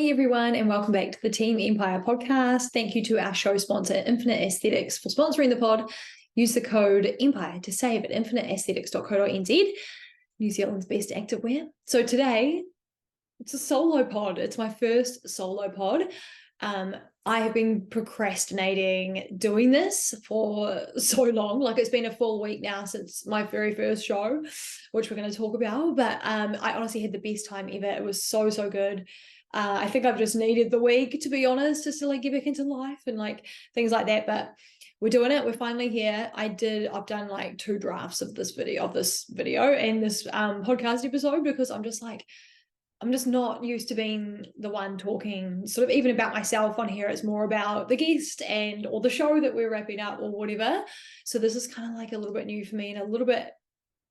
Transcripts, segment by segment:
morning, everyone, and welcome back to the Team Empire podcast. Thank you to our show sponsor, Infinite Aesthetics, for sponsoring the pod. Use the code EMPIRE to save at infiniteaesthetics.co.nz, New Zealand's best activewear. So today, it's a solo pod. It's my first solo pod. I have been procrastinating doing this for so long. Like, it's been a full week now since my very first show, which we're going to talk about. But I honestly had the best time ever. It was so good. I think I've just needed the week, to be honest, just to like get back into life and like things like that. But we're doing it. We're finally here. I've done like 2 drafts of this video and this podcast episode, because I'm just not used to being the one talking sort of even about myself on here. It's more about the guest or the show that we're wrapping up or whatever. So this is kind of like a little bit new for me and a little bit,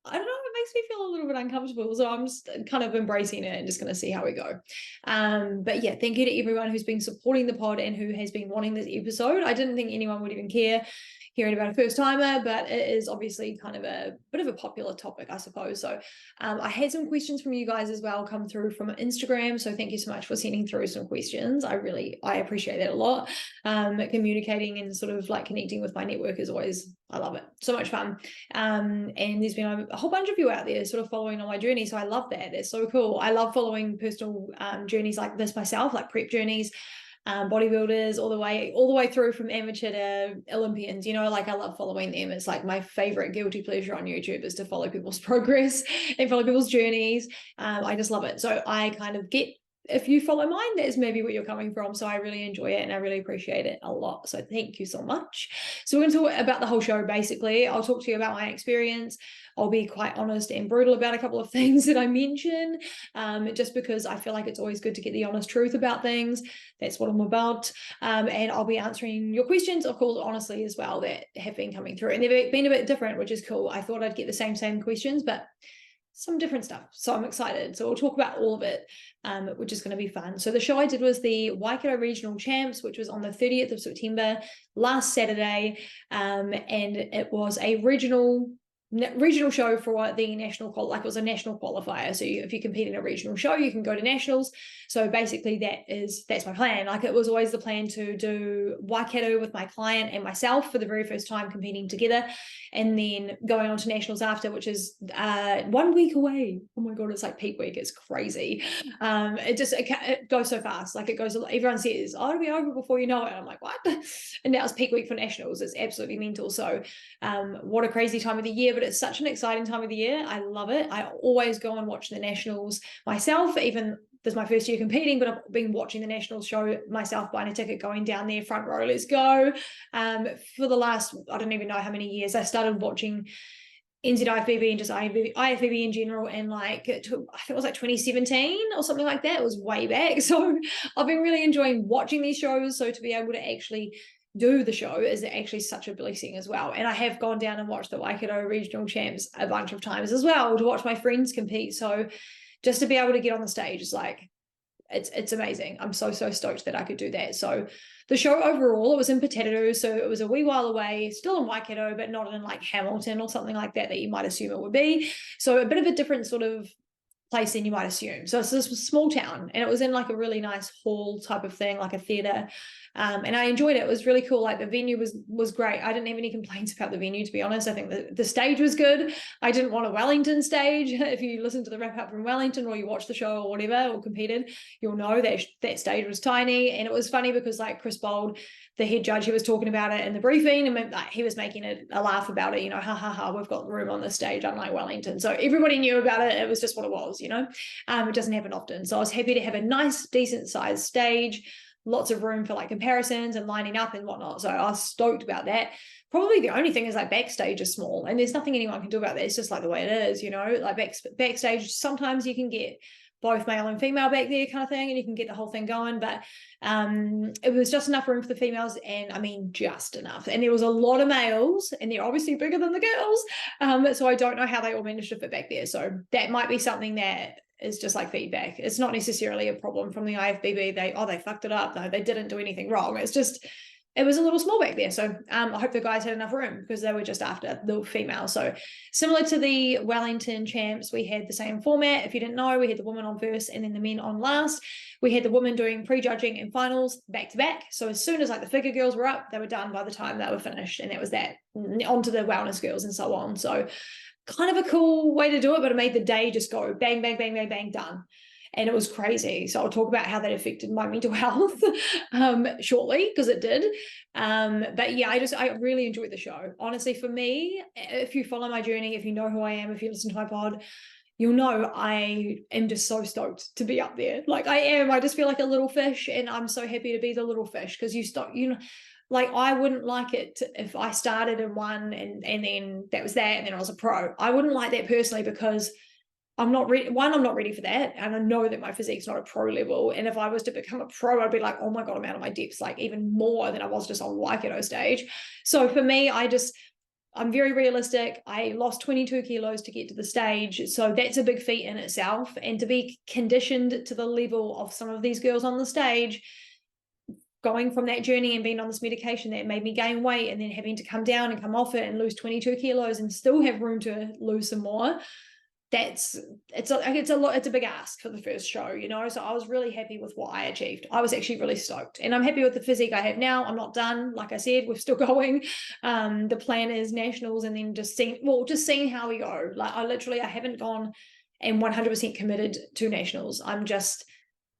I don't know, it makes me feel a little bit uncomfortable. So I'm just kind of embracing it and just going to see how we go. But yeah, thank you to everyone who's been supporting the pod and who has been wanting this episode. I didn't think anyone would even care hearing about a first timer, but it is obviously kind of a bit of a popular topic, I suppose. So I had some questions from you guys as well come through from Instagram. So thank you so much for sending through some questions. I appreciate that a lot. Communicating and sort of like connecting with my network is always, I love it. So much fun. And there's been a whole bunch of you out there sort of following on my journey. So I love that. That's so cool. I love following personal journeys like this myself, like prep journeys. Bodybuilders all the way through from amateur to Olympians, you know, like I love following them. It's like my favorite guilty pleasure on YouTube is to follow people's progress and follow people's journeys. I just love it. So I kind of get, if you follow mine, that's maybe where you're coming from. So I really enjoy it and I really appreciate it a lot. So thank you so much. So we're going to talk about the whole show. Basically, I'll talk to you about my experience. I'll be quite honest and brutal about a couple of things that I mention, just because I feel like it's always good to get the honest truth about things. That's what I'm about. And I'll be answering your questions, of course, honestly as well, that have been coming through. And they've been a bit different, which is cool. I thought I'd get the same questions, but some different stuff. So I'm excited. So we'll talk about all of it, which is going to be fun. So the show I did was the Waikato Regional Champs, which was on the 30th of September, last Saturday. And it was a regional show for the national it was a national qualifier. So if you compete in a regional show, you can go to nationals. So basically that's my plan. Like, it was always the plan to do Waikato with my client and myself for the very first time competing together, and then going on to nationals after, which is 1 week away. Oh my god, it's like peak week. It's crazy. It goes so fast. Like, it goes, everyone says, oh, it'll be over before you know it. And I'm like, what? And now it's peak week for nationals. It's absolutely mental. So what a crazy time of the year, but it's such an exciting time of the year. I love it. I always go and watch the nationals myself. Even this is my first year competing, but I've been watching the nationals show myself, buying a ticket, going down there, front row, let's go. For the last, I don't even know how many years. I started watching NZIFBB and just IFBB in general, and I think it was like 2017 or something like that. It was way back. So I've been really enjoying watching these shows. So to be able to actually do the show is actually such a blessing as well. And I have gone down and watched the Waikato Regional Champs a bunch of times as well, to watch my friends compete. So just to be able to get on the stage is like, it's amazing. I'm so stoked that I could do that. So the show overall, it was in Potato, so it was a wee while away, still in Waikato, but not in like Hamilton or something like that you might assume it would be. So a bit of a different sort of place than you might assume. So it's this small town, and it was in like a really nice hall type of thing, like a theater. And I enjoyed it. It was really cool. Like, the venue was great. I didn't have any complaints about the venue, to be honest. I think the stage was good. I didn't want a Wellington stage. If you listen to the wrap up from Wellington, or you watch the show or whatever, or competed, you'll know that stage was tiny. And it was funny because like Chris Bold, the head judge, he was talking about it in the briefing, and like, he was making a laugh about it, you know, we've got room on the stage, unlike Wellington. So everybody knew about it. It was just what it was, you know. It doesn't happen often. So I was happy to have a nice, decent sized stage, lots of room for like comparisons and lining up and whatnot. So I was stoked about that. Probably the only thing is like backstage is small, and there's nothing anyone can do about that. It's just like the way it is, you know. Like backstage, sometimes you can get both male and female back there kind of thing, and you can get the whole thing going. But it was just enough room for the females, and I mean just enough. And there was a lot of males, and they're obviously bigger than the girls. So I don't know how they all managed to fit back there. So that might be something that is just like feedback. It's not necessarily a problem from the IFBB. They fucked it up. No, they didn't do anything wrong. It's just it was a little small back there. So I hope the guys had enough room because they were just after the female. So similar to the Wellington Champs, we had the same format. If you didn't know, we had the women on first and then the men on last. We had the women doing pre-judging and finals back to back. So as soon as like the figure girls were up, they were done by the time they were finished. And that was that. Onto the wellness girls and so on. So kind of a cool way to do it, but it made the day just go bang, bang, bang, bang, bang, done. And it was crazy. So I'll talk about how that affected my mental health shortly, because it did. But yeah, I really enjoyed the show. Honestly, for me, if you follow my journey, if you know who I am, if you listen to my pod, you'll know I am just so stoked to be up there. Like I am. I just feel like a little fish, and I'm so happy to be the little fish, because you know, like I wouldn't like it if I started and won and then that was that, and then I was a pro. I wouldn't like that personally, because I'm not ready. One, I'm not ready for that. And I know that my physique's not a pro level. And if I was to become a pro, I'd be like, oh my God, I'm out of my depths, like even more than I was just on Waikato stage. So for me, I'm very realistic. I lost 22 kilos to get to the stage. So that's a big feat in itself. And to be conditioned to the level of some of these girls on the stage, going from that journey and being on this medication that made me gain weight, and then having to come down and come off it and lose 22 kilos and still have room to lose some more. It's a big ask for the first show, you know. So I was really happy with what I achieved. I was actually really stoked, and I'm happy with the physique I have now. I'm not done. Like I said, we're still going. The plan is nationals, and then just seeing how we go. Like I haven't gone and 100% committed to nationals. I'm just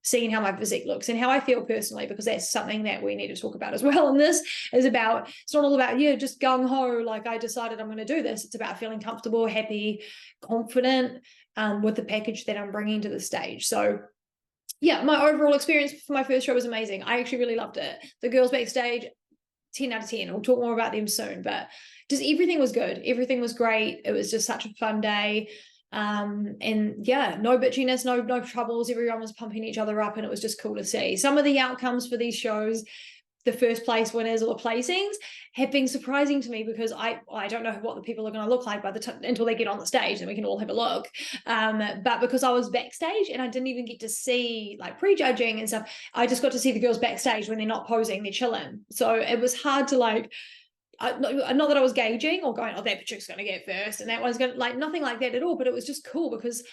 seeing how my physique looks and how I feel personally, because that's something that we need to talk about as well. And this is about, it's not all about, just gung-ho, like I decided I'm going to do this. It's about feeling comfortable, happy, confident with the package that I'm bringing to the stage. So yeah, my overall experience for my first show was amazing. I actually really loved it. The girls backstage, 10 out of 10. We'll talk more about them soon, but just everything was good. Everything was great. It was just such a fun day. And yeah, no bitchiness, no troubles. Everyone was pumping each other up, and it was just cool to see. Some of the outcomes for these shows, the first place winners or the placings, have been surprising to me, because I don't know what the people are going to look like until they get on the stage, and we can all have a look. But because I was backstage and I didn't even get to see like prejudging and stuff, I just got to see the girls backstage when they're not posing, they're chilling. So it was hard to like, not that I was gauging or going, oh, that chick's going to get first and that one's going to, like, nothing like that at all. But it was just cool, because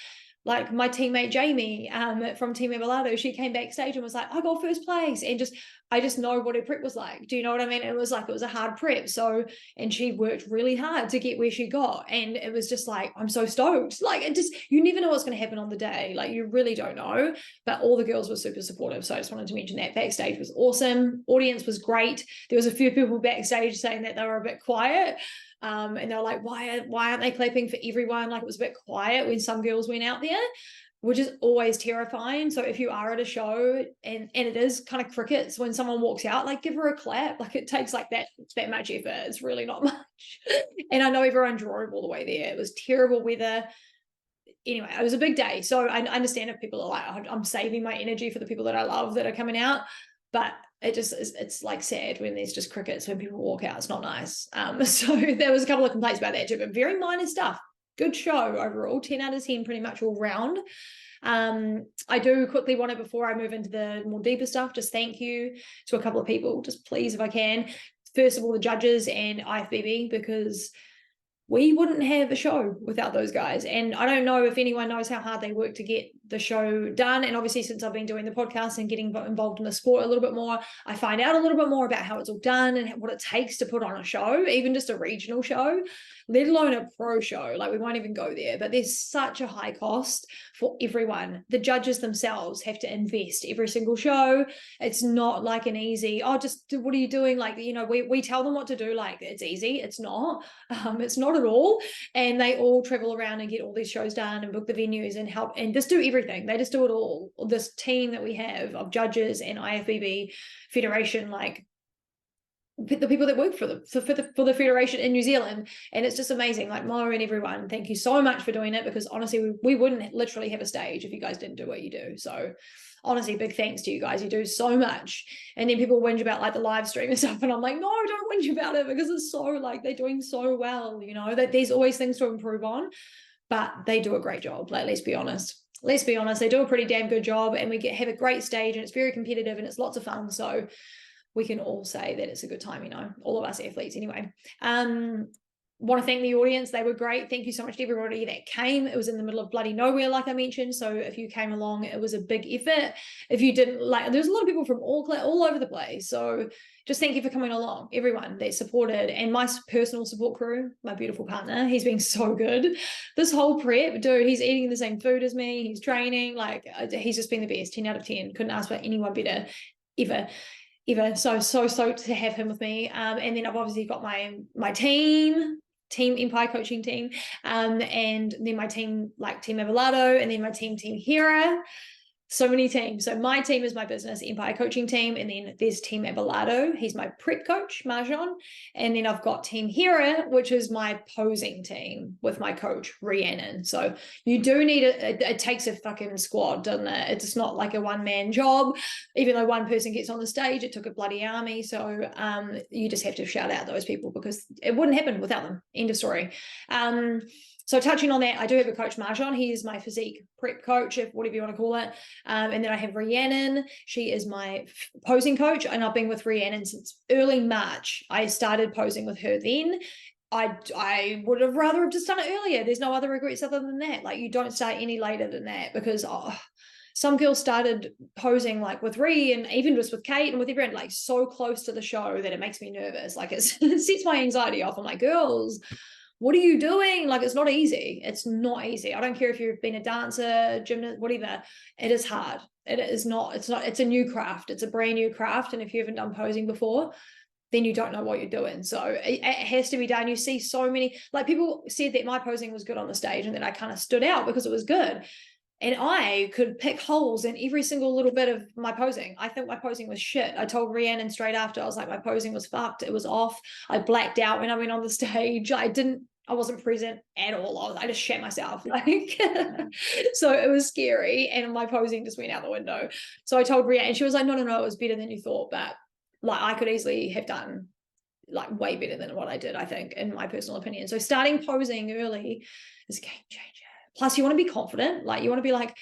like my teammate Jamie from Team Evolado, she came backstage and was like, I got first place, and I just know what her prep was like. Do you know what I mean? It was a hard prep. So, and she worked really hard to get where she got, and it was just like, I'm so stoked. Like, you never know what's going to happen on the day. Like, you really don't know. But all the girls were super supportive. So I just wanted to mention that. Backstage was awesome. Audience was great. There was a few people backstage saying that they were a bit quiet. And they were like, why aren't they clapping for everyone? Like, it was a bit quiet when some girls went out there, which is always terrifying. So if you are at a show and it is kind of crickets, when someone walks out, like, give her a clap. Like, it takes like that much effort. It's really not much. And I know everyone drove all the way there. It was terrible weather. Anyway, it was a big day. So I understand if people are like, I'm saving my energy for the people that I love that are coming out. But it's like sad when there's just crickets when people walk out. It's not nice. So there was a couple of complaints about that too, but very minor stuff. Good show overall, 10 out of 10 pretty much all round. I do quickly want to, before I move into the more deeper stuff, just thank you to a couple of people, just please, if I can. First of all, the judges and IFBB, because we wouldn't have a show without those guys. And I don't know if anyone knows how hard they work to get the show done. And obviously, since I've been doing the podcast and getting involved in the sport a little bit more, I find out a little bit more about how it's all done and what it takes to put on a show, even just a regional show, let alone a pro show. Like, we won't even go there, but there's such a high cost for everyone. The judges themselves have to invest every single show. It's not like an easy, what are you doing? Like, we tell them what to do. Like, it's easy. It's not. It's not at all. And they all travel around and get all these shows done and book the venues and help and just do everything. They just do it all. This team that we have of judges and IFBB Federation, like, the people that work for the federation in New Zealand, and it's just amazing. Like, Mo and everyone, thank you so much for doing it, because honestly, we wouldn't literally have a stage if you guys didn't do what you do. So honestly, big thanks to you guys. You do so much. And then people whinge about like the live stream and stuff, and I'm like, no, don't whinge about it, because it's so, like, they're doing so well, that there's always things to improve on, but they do a great job. Like, let's be honest, they do a pretty damn good job, and we have a great stage, and it's very competitive and it's lots of fun. So we can all say that it's a good time, you know, all of us athletes anyway. Want to thank the audience. They were great. Thank you so much to everybody that came. It was in the middle of bloody nowhere, like I mentioned. So if you came along, it was a big effort. If you didn't, like, there's a lot of people from all over the place. So just thank you for coming along, everyone that supported. And my personal support crew, my beautiful partner, he's been so good. This whole prep, dude, he's eating the same food as me. He's training. Like, he's just been the best. 10 out of 10. Couldn't ask for anyone better ever. So stoked to have him with me. And then I've obviously got my team Empire coaching team, and then my team, like Team Evolado, and then my team Hera. So many teams. So my team is my business Empire coaching team, and then there's Team Evolado. He's my prep coach, Marjon. And then I've got Team Hera, which is my posing team with my coach, Rhiannon. So you do need it takes a fucking squad, doesn't it? It's not like a one-man job. Even though one person gets on the stage, it took a bloody army. So you just have to shout out those people, because it wouldn't happen without them. End of story. So touching on that, I do have a coach, Marjon. He is my physique prep coach, if whatever you want to call it. And then I have Rhiannon. She is my posing coach, and I've been with Rhiannon since early March. I started posing with her then. I would have rather have just done it earlier. There's no other regrets other than that. Like, you don't start any later than that, because some girls started posing like with Rhi, and even just with Kate and with everyone, like so close to the show that it makes me nervous. Like, it sets my anxiety off. I'm like, girls, what are you doing? Like, it's not easy. It's not easy. I don't care if you've been a dancer, gymnast, whatever. It is hard. It's a new craft. It's a brand new craft. And if you haven't done posing before, then you don't know what you're doing. So it has to be done. You see so many, like, people said that my posing was good on the stage, and then I kind of stood out because it was good. And I could pick holes in every single little bit of my posing. I think my posing was shit. I told Rhiannon straight after, I was like, my posing was fucked. It was off. I blacked out when I went on the stage. I wasn't present at all. I just shat myself. Like, so it was scary. And my posing just went out the window. So I told Rhiannon, and she was like, no, it was better than you thought. But like, I could easily have done like way better than what I did, I think, in my personal opinion. So starting posing early is a game changer. Plus, you want to be confident. Like, you want to be like,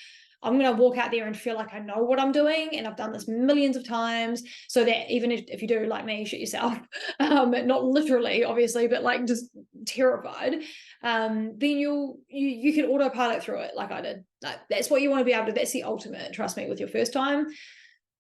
I'm going to walk out there and feel like I know what I'm doing, and I've done this millions of times, so that even if you do, like me, shit yourself, not literally, obviously, but like just terrified, then you can autopilot through it like I did. Like, that's what you want to be able to, that's the ultimate, trust me, with your first time.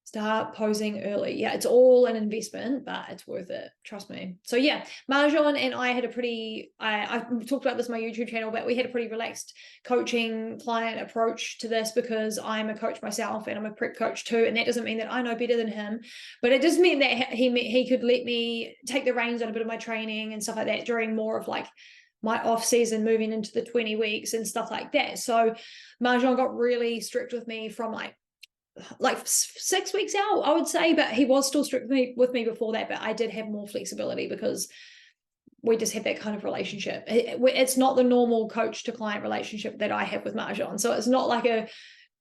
Start posing early. Yeah, it's all an investment, but it's worth it. Trust me. So yeah, Marjon and I had I talked about this on my YouTube channel, but we had a pretty relaxed coaching client approach to this, because I'm a coach myself and I'm a prep coach too. And that doesn't mean that I know better than him, but it just meant that he could let me take the reins on a bit of my training and stuff like that during more of like my off season, moving into the 20 weeks and stuff like that. So Marjon got really strict with me from like 6 weeks out, I would say, but he was still strict with me before that. But I did have more flexibility, because we just have that kind of relationship. It's not the normal coach to client relationship that I have with Marjon. So it's not like a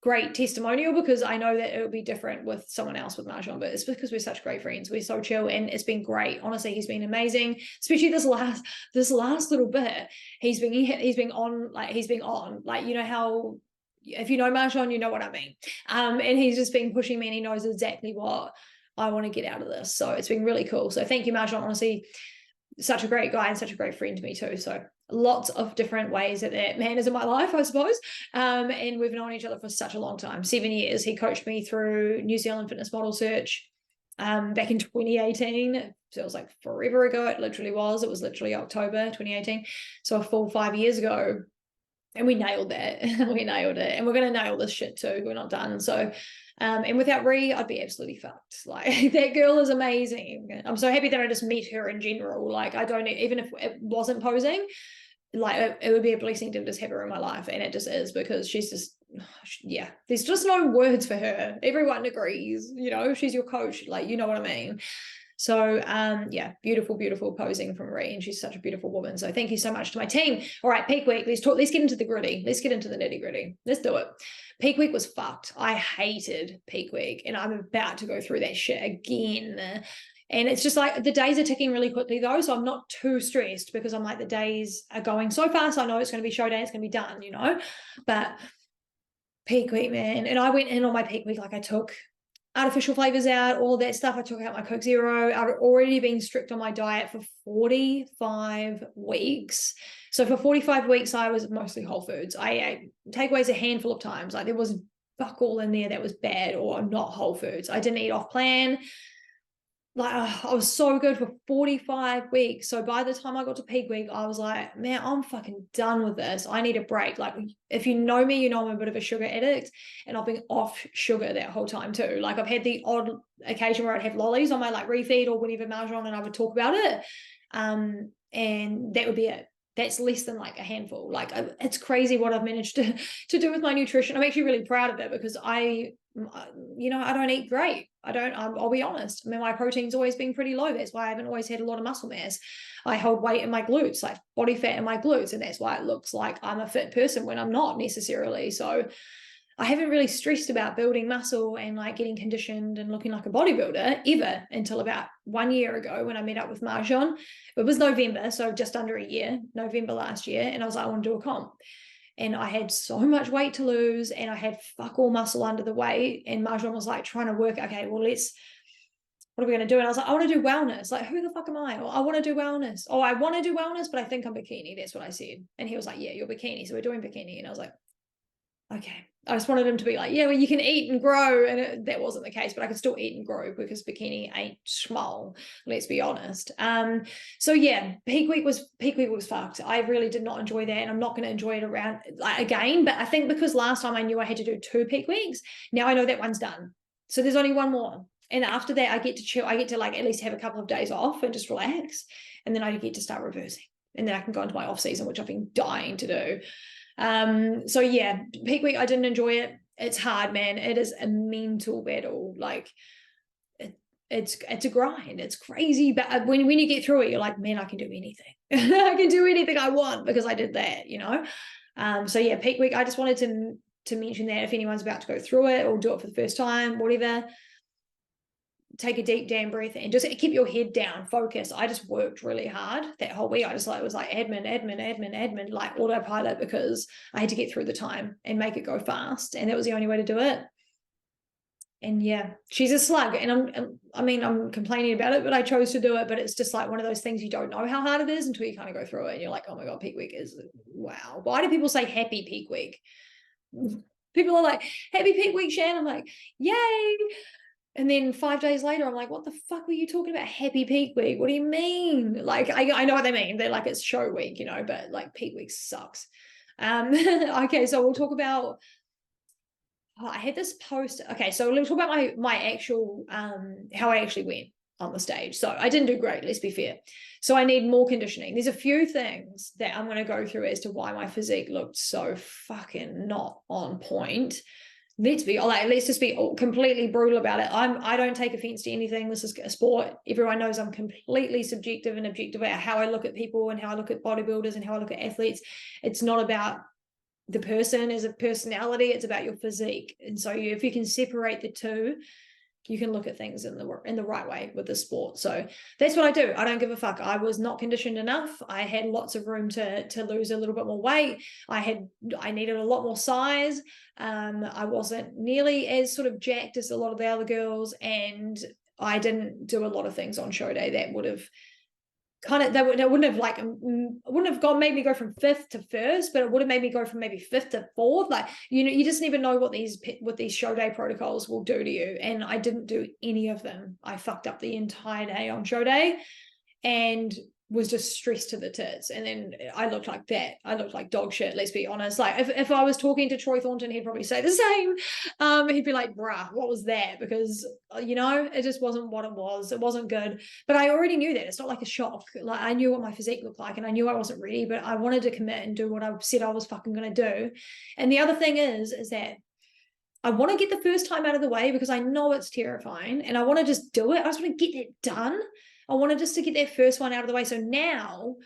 great testimonial, because I know that it would be different with someone else with Marjon, but it's because we're such great friends. We're so chill, and it's been great. Honestly, he's been amazing, especially this last little bit. He's been on, like, you know how, if you know Marjon, you know what I mean. And he's just been pushing me, and he knows exactly what I want to get out of this. So it's been really cool. So thank you, Marjon. Honestly, such a great guy and such a great friend to me too. So lots of different ways that man is in my life, I suppose. And we've known each other for such a long time, 7 years. He coached me through New Zealand Fitness Model Search back in 2018. So it was like forever ago. It literally was. It was literally October 2018. So a full 5 years ago. And we nailed that. We nailed it. And we're going to nail this shit too. We're not done. So, and without Rhi, I'd be absolutely fucked. Like, that girl is amazing. I'm so happy that I just met her in general. Like, I don't, even if it wasn't posing, like, it would be a blessing to just have her in my life. And it just is, because she's just, yeah, there's just no words for her. Everyone agrees, you know, she's your coach. Like, you know what I mean? So yeah, beautiful posing from Rhi, and she's such a beautiful woman. So thank you so much to my team. All right, peak week. Let's get into the gritty. Let's get into the nitty gritty. Let's do it. Peak week was fucked. I hated peak week, and I'm about to go through that shit again. And it's just like, the days are ticking really quickly though, so I'm not too stressed, because I'm like, the days are going so fast. I know it's going to be show day. It's going to be done, you know. But peak week, man. And I went in on my peak week, like, I took artificial flavors out, all that stuff. I took out my Coke Zero. I'd already been strict on my diet for 45 weeks. So for 45 weeks, I was mostly whole foods. I ate takeaways a handful of times. Like there was fuck all in there that was bad or not whole foods. I didn't eat off plan. Like I was so good for 45 weeks. So by the time I got to peak week, I was like, man, I'm fucking done with this. I need a break. Like if you know me, you know I'm a bit of a sugar addict, and I've been off sugar that whole time too. Like I've had the odd occasion where I'd have lollies on my like refeed or whenever Mahjong, and I would talk about it. And that would be it. That's less than like a handful. Like it's crazy what I've managed to do with my nutrition. I'm actually really proud of it because I don't eat great. I'll be honest. I mean, my protein's always been pretty low. That's why I haven't always had a lot of muscle mass. I hold weight in my glutes, like body fat in my glutes. And that's why it looks like I'm a fit person when I'm not necessarily. So I haven't really stressed about building muscle and like getting conditioned and looking like a bodybuilder ever until about 1 year ago when I met up with Marjan. It was November, so just under a year, November last year. And I was like, I want to do a comp. And I had so much weight to lose and I had fuck all muscle under the weight. And Marjan was like trying to work, okay, well, what are we going to do? And I was like, I want to do wellness. Like, who the fuck am I? Oh, I want to do wellness. Oh, I want to do wellness, but I think I'm bikini. That's what I said. And he was like, yeah, you're bikini. So we're doing bikini. And I was like, okay. I just wanted him to be like, yeah, well, you can eat and grow. And that wasn't the case, but I could still eat and grow because bikini ain't small, let's be honest. So yeah, peak week was fucked. I really did not enjoy that. And I'm not going to enjoy it around again. But I think because last time I knew I had to do 2 peak weeks, now I know that one's done. So there's only one more. And after that, I get to chill. I get to like at least have a couple of days off and just relax. And then I get to start reversing. And then I can go into my off season, which I've been dying to do. So yeah, peak week, I didn't enjoy it. It's hard, man. It is a mental battle. Like it's a grind. It's crazy. But when you get through it, you're like, man, I can do anything. I can do anything I want because I did that, So yeah, peak week, I just wanted to mention that if anyone's about to go through it or do it for the first time, whatever, take a deep damn breath and just keep your head down, focus. I just worked really hard that whole week. I just it was like admin, like autopilot, because I had to get through the time and make it go fast. And that was the only way to do it. And yeah, she's a slug. And I'm complaining about it, but I chose to do it. But it's just like one of those things you don't know how hard it is until you kind of go through it. And you're like, oh my God, peak week is wow. Why do people say happy peak week? People are like, happy peak week, Shan. I'm like, yay. And then 5 days later, I'm like, what the fuck were you talking about? Happy peak week? What do you mean? Like, I know what they mean. They're like, it's show week, but like peak week sucks. Okay, so we'll talk about, I had this post. Okay, so we'll talk about my actual, how I actually went on the stage. So I didn't do great, let's be fair. So I need more conditioning. There's a few things that I'm going to go through as to why my physique looked so fucking not on point. Let's just be completely brutal about it. I don't take offense to anything. This is a sport. Everyone knows I'm completely subjective and objective about how I look at people and how I look at bodybuilders and how I look at athletes. It's not about the person as a personality. It's about your physique. And so if you can separate the two, you can look at things in the right way with the sport. So that's what I do. I don't give a fuck. I was not conditioned enough. I had lots of room to lose a little bit more weight. I needed a lot more size. I wasn't nearly as sort of jacked as a lot of the other girls, and I didn't do a lot of things on show day that would have wouldn't have made me go from 5th to 1st, but it would have made me go from maybe 5th to 4th. Like, you just never know what these show day protocols will do to you. And I didn't do any of them. I fucked up the entire day on show day and was just stressed to the tits. And then I looked like that. I looked like dog shit, let's be honest. Like if I was talking to Troy Thornton, he'd probably say the same. He'd be like, bruh, what was that? Because, it just wasn't what it was. It wasn't good. But I already knew that. It's not like a shock. Like I knew what my physique looked like and I knew I wasn't ready, but I wanted to commit and do what I said I was fucking going to do. And the other thing is that I want to get the first time out of the way because I know it's terrifying and I want to just do it. I just want to get it done. I wanted just to get that first one out of the way. So now,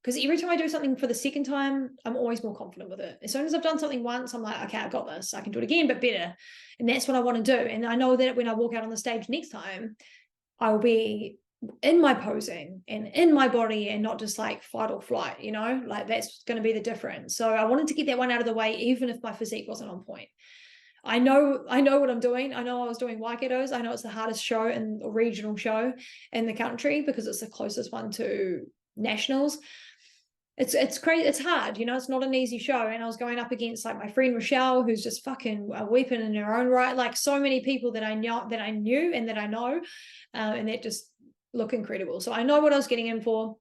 because every time I do something for the second time, I'm always more confident with it. As soon as I've done something once, I'm like, okay, I got this. I can do it again, but better. And that's what I want to do. And I know that when I walk out on the stage next time, I'll be in my posing and in my body and not just like fight or flight, like that's going to be the difference. So I wanted to get that one out of the way, even if my physique wasn't on point. I know what I'm doing. I know I was doing Waikato's. I know it's the hardest show and regional show in the country because it's the closest one to nationals. It's crazy. It's hard, it's not an easy show. And I was going up against like my friend Rochelle, who's just fucking a weapon in her own right. Like so many people that I knew and that I know, and that just look incredible. So I know what I was getting in for.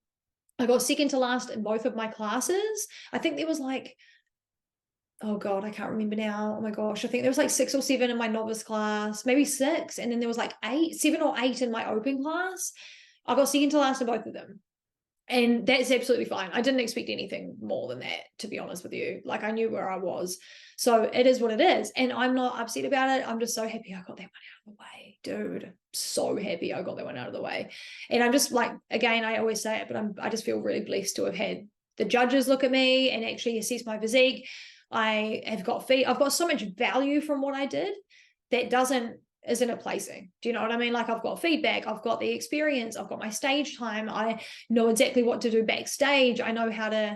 I got second to last in both of my classes. I think there was like, oh God, I can't remember now. Oh my gosh. I think there was like 6 or 7 in my novice class, maybe 6. And then there was like 7 or 8 in my open class. I got second to last in both of them. And that's absolutely fine. I didn't expect anything more than that, to be honest with you. Like I knew where I was. So it is what it is. And I'm not upset about it. I'm just so happy I got that one out of the way, dude. So happy I got that one out of the way. And I'm just like, again, I always say it, but I just feel really blessed to have had the judges look at me and actually assess my physique. I've got so much value from what I did that isn't a placing. Do you know what I mean? Like I've got feedback, I've got the experience, I've got my stage time, I know exactly what to do backstage, I know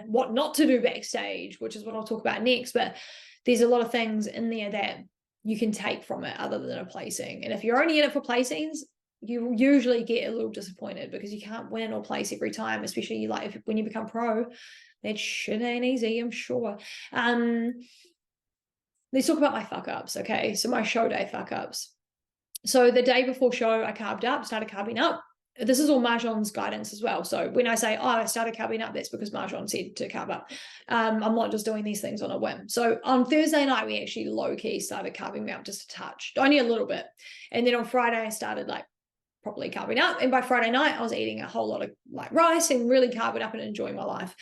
what not to do backstage, which is what I'll talk about next. But there's a lot of things in there that you can take from it other than a placing. And if you're only in it for placings, you usually get a little disappointed because you can't win or place every time, especially like when you become pro. That shit ain't easy, I'm sure. Let's talk about my fuck ups. Okay, so my show day fuck ups. So the day before show, I started carbing up. This is all Marjan's guidance as well. So when I say, I started carbing up, that's because Marjan said to carb up. I'm not just doing these things on a whim. So on Thursday night, we actually low-key started carbing me up just a touch, only a little bit. And then on Friday, I started like properly carbing up. And by Friday night, I was eating a whole lot of like rice and really carbing up and enjoying my life.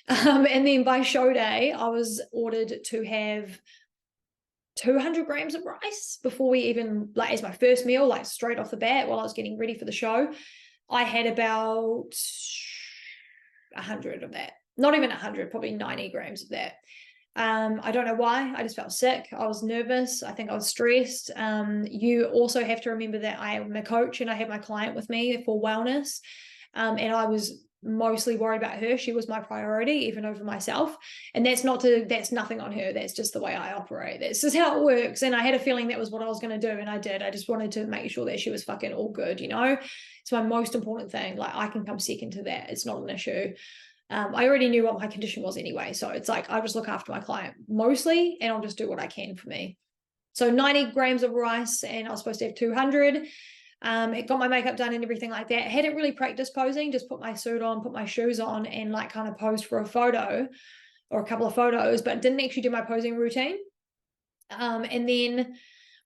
And then by show day, I was ordered to have 200 grams of rice before we even, like as my first meal, like straight off the bat while I was getting ready for the show. I had about 100 of that. Not even 100, probably 90 grams of that. I don't know why. I just felt sick. I was nervous. I think I was stressed. You also have to remember that I am a coach and I have my client with me for wellness. And I was mostly worried about her. She was my priority, even over myself. And that's nothing on her. That's just the way I operate. That's just how it works. And I had a feeling that was what I was going to do. And I did. I just wanted to make sure that she was fucking all good, It's my most important thing. Like I can come second to that. It's not an issue. I already knew what my condition was anyway. So it's like, I just look after my client mostly, and I'll just do what I can for me. So 90 grams of rice, and I was supposed to have 200. It got my makeup done and everything like that. I hadn't really practiced posing, just put my suit on, put my shoes on, and like kind of posed for a photo or a couple of photos, but didn't actually do my posing routine. And then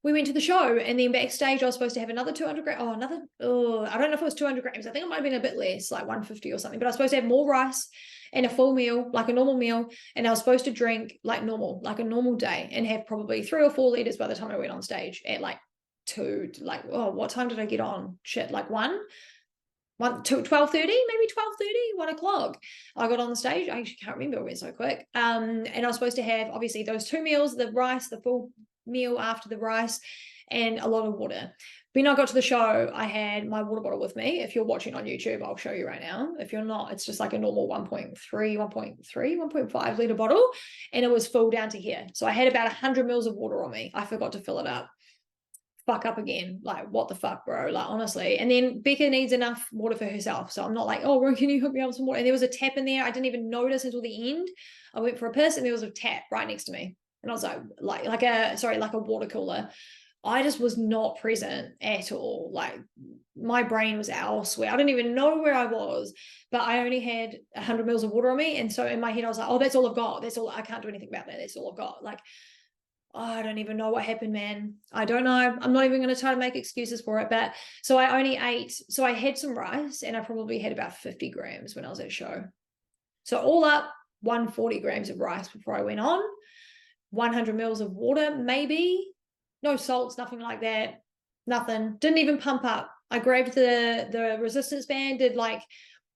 we went to the show, and then backstage I was supposed to have another 200 grams. I don't know if it was 200 grams. I think it might have been a bit less, like 150 or something, but I was supposed to have more rice and a full meal, like a normal meal. And I was supposed to drink like normal, like a normal day, and have probably 3 or 4 liters by the time I went on stage at like 2, like, what time did I get on? Shit, like 1, 12:30, maybe 12:30, 1 o'clock. I got on the stage. I actually can't remember. It went so quick. And I was supposed to have obviously those 2 meals, the rice, the full meal after the rice, and a lot of water. When I got to the show, I had my water bottle with me. If you're watching on YouTube, I'll show you right now. If you're not, it's just like a normal 1.5 liter bottle, and it was full down to here. So I had about 100 mils of water on me. I forgot to fill it up. Fuck up again. Like, what the fuck, bro? Like, honestly. And then Becca needs enough water for herself. So I'm not like, oh, can you hook me up with some water? And there was a tap in there. I didn't even notice until the end. I went for a piss, and there was a tap right next to me. And I was like a water cooler. I just was not present at all. Like my brain was elsewhere. I didn't even know where I was, but I only had 100 mils of water on me. And so in my head, I was like, oh, that's all I've got. That's all. I can't do anything about that. That's all I've got. Like, I don't even know what happened, man. I don't know. I'm not even going to try to make excuses for it. But so I only ate. So I had some rice, and I probably had about 50 grams when I was at show. So all up, 140 grams of rice before I went on. 100 mils of water, maybe. No salts, nothing like that. Nothing. Didn't even pump up. I grabbed the resistance band, did like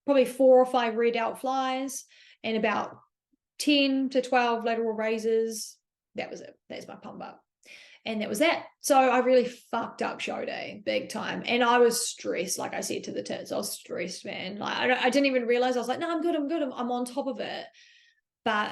probably 4 or 5 rear delt flies and about 10 to 12 lateral raises. That was it. That's my pump up. And that was that. So I really fucked up show day big time. And I was stressed, like I said to the tits. I was stressed, man. Like I didn't even realize. I was like, no, I'm good. I'm on top of it. But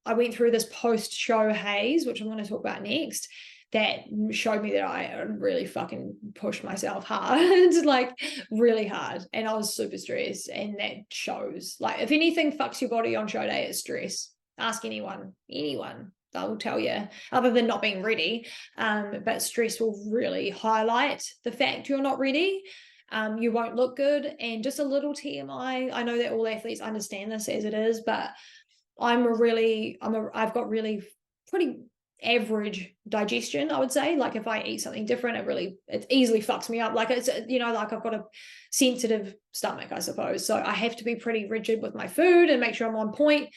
I went through this post-show haze, which I'm going to talk about next. that showed me that I really fucking pushed myself hard, like really hard. And I was super stressed, and that shows. Like, if anything fucks your body on show day, it's stress. Ask anyone, they'll tell you, other than not being ready. But stress will really highlight the fact you're not ready. You won't look good. And just a little TMI, I know that all athletes understand this as it is, but I've got really pretty average digestion, I would say. Like, if I eat something different, it easily fucks me up. Like, it's, like I've got a sensitive stomach, I suppose. So I have to be pretty rigid with my food and make sure I'm on point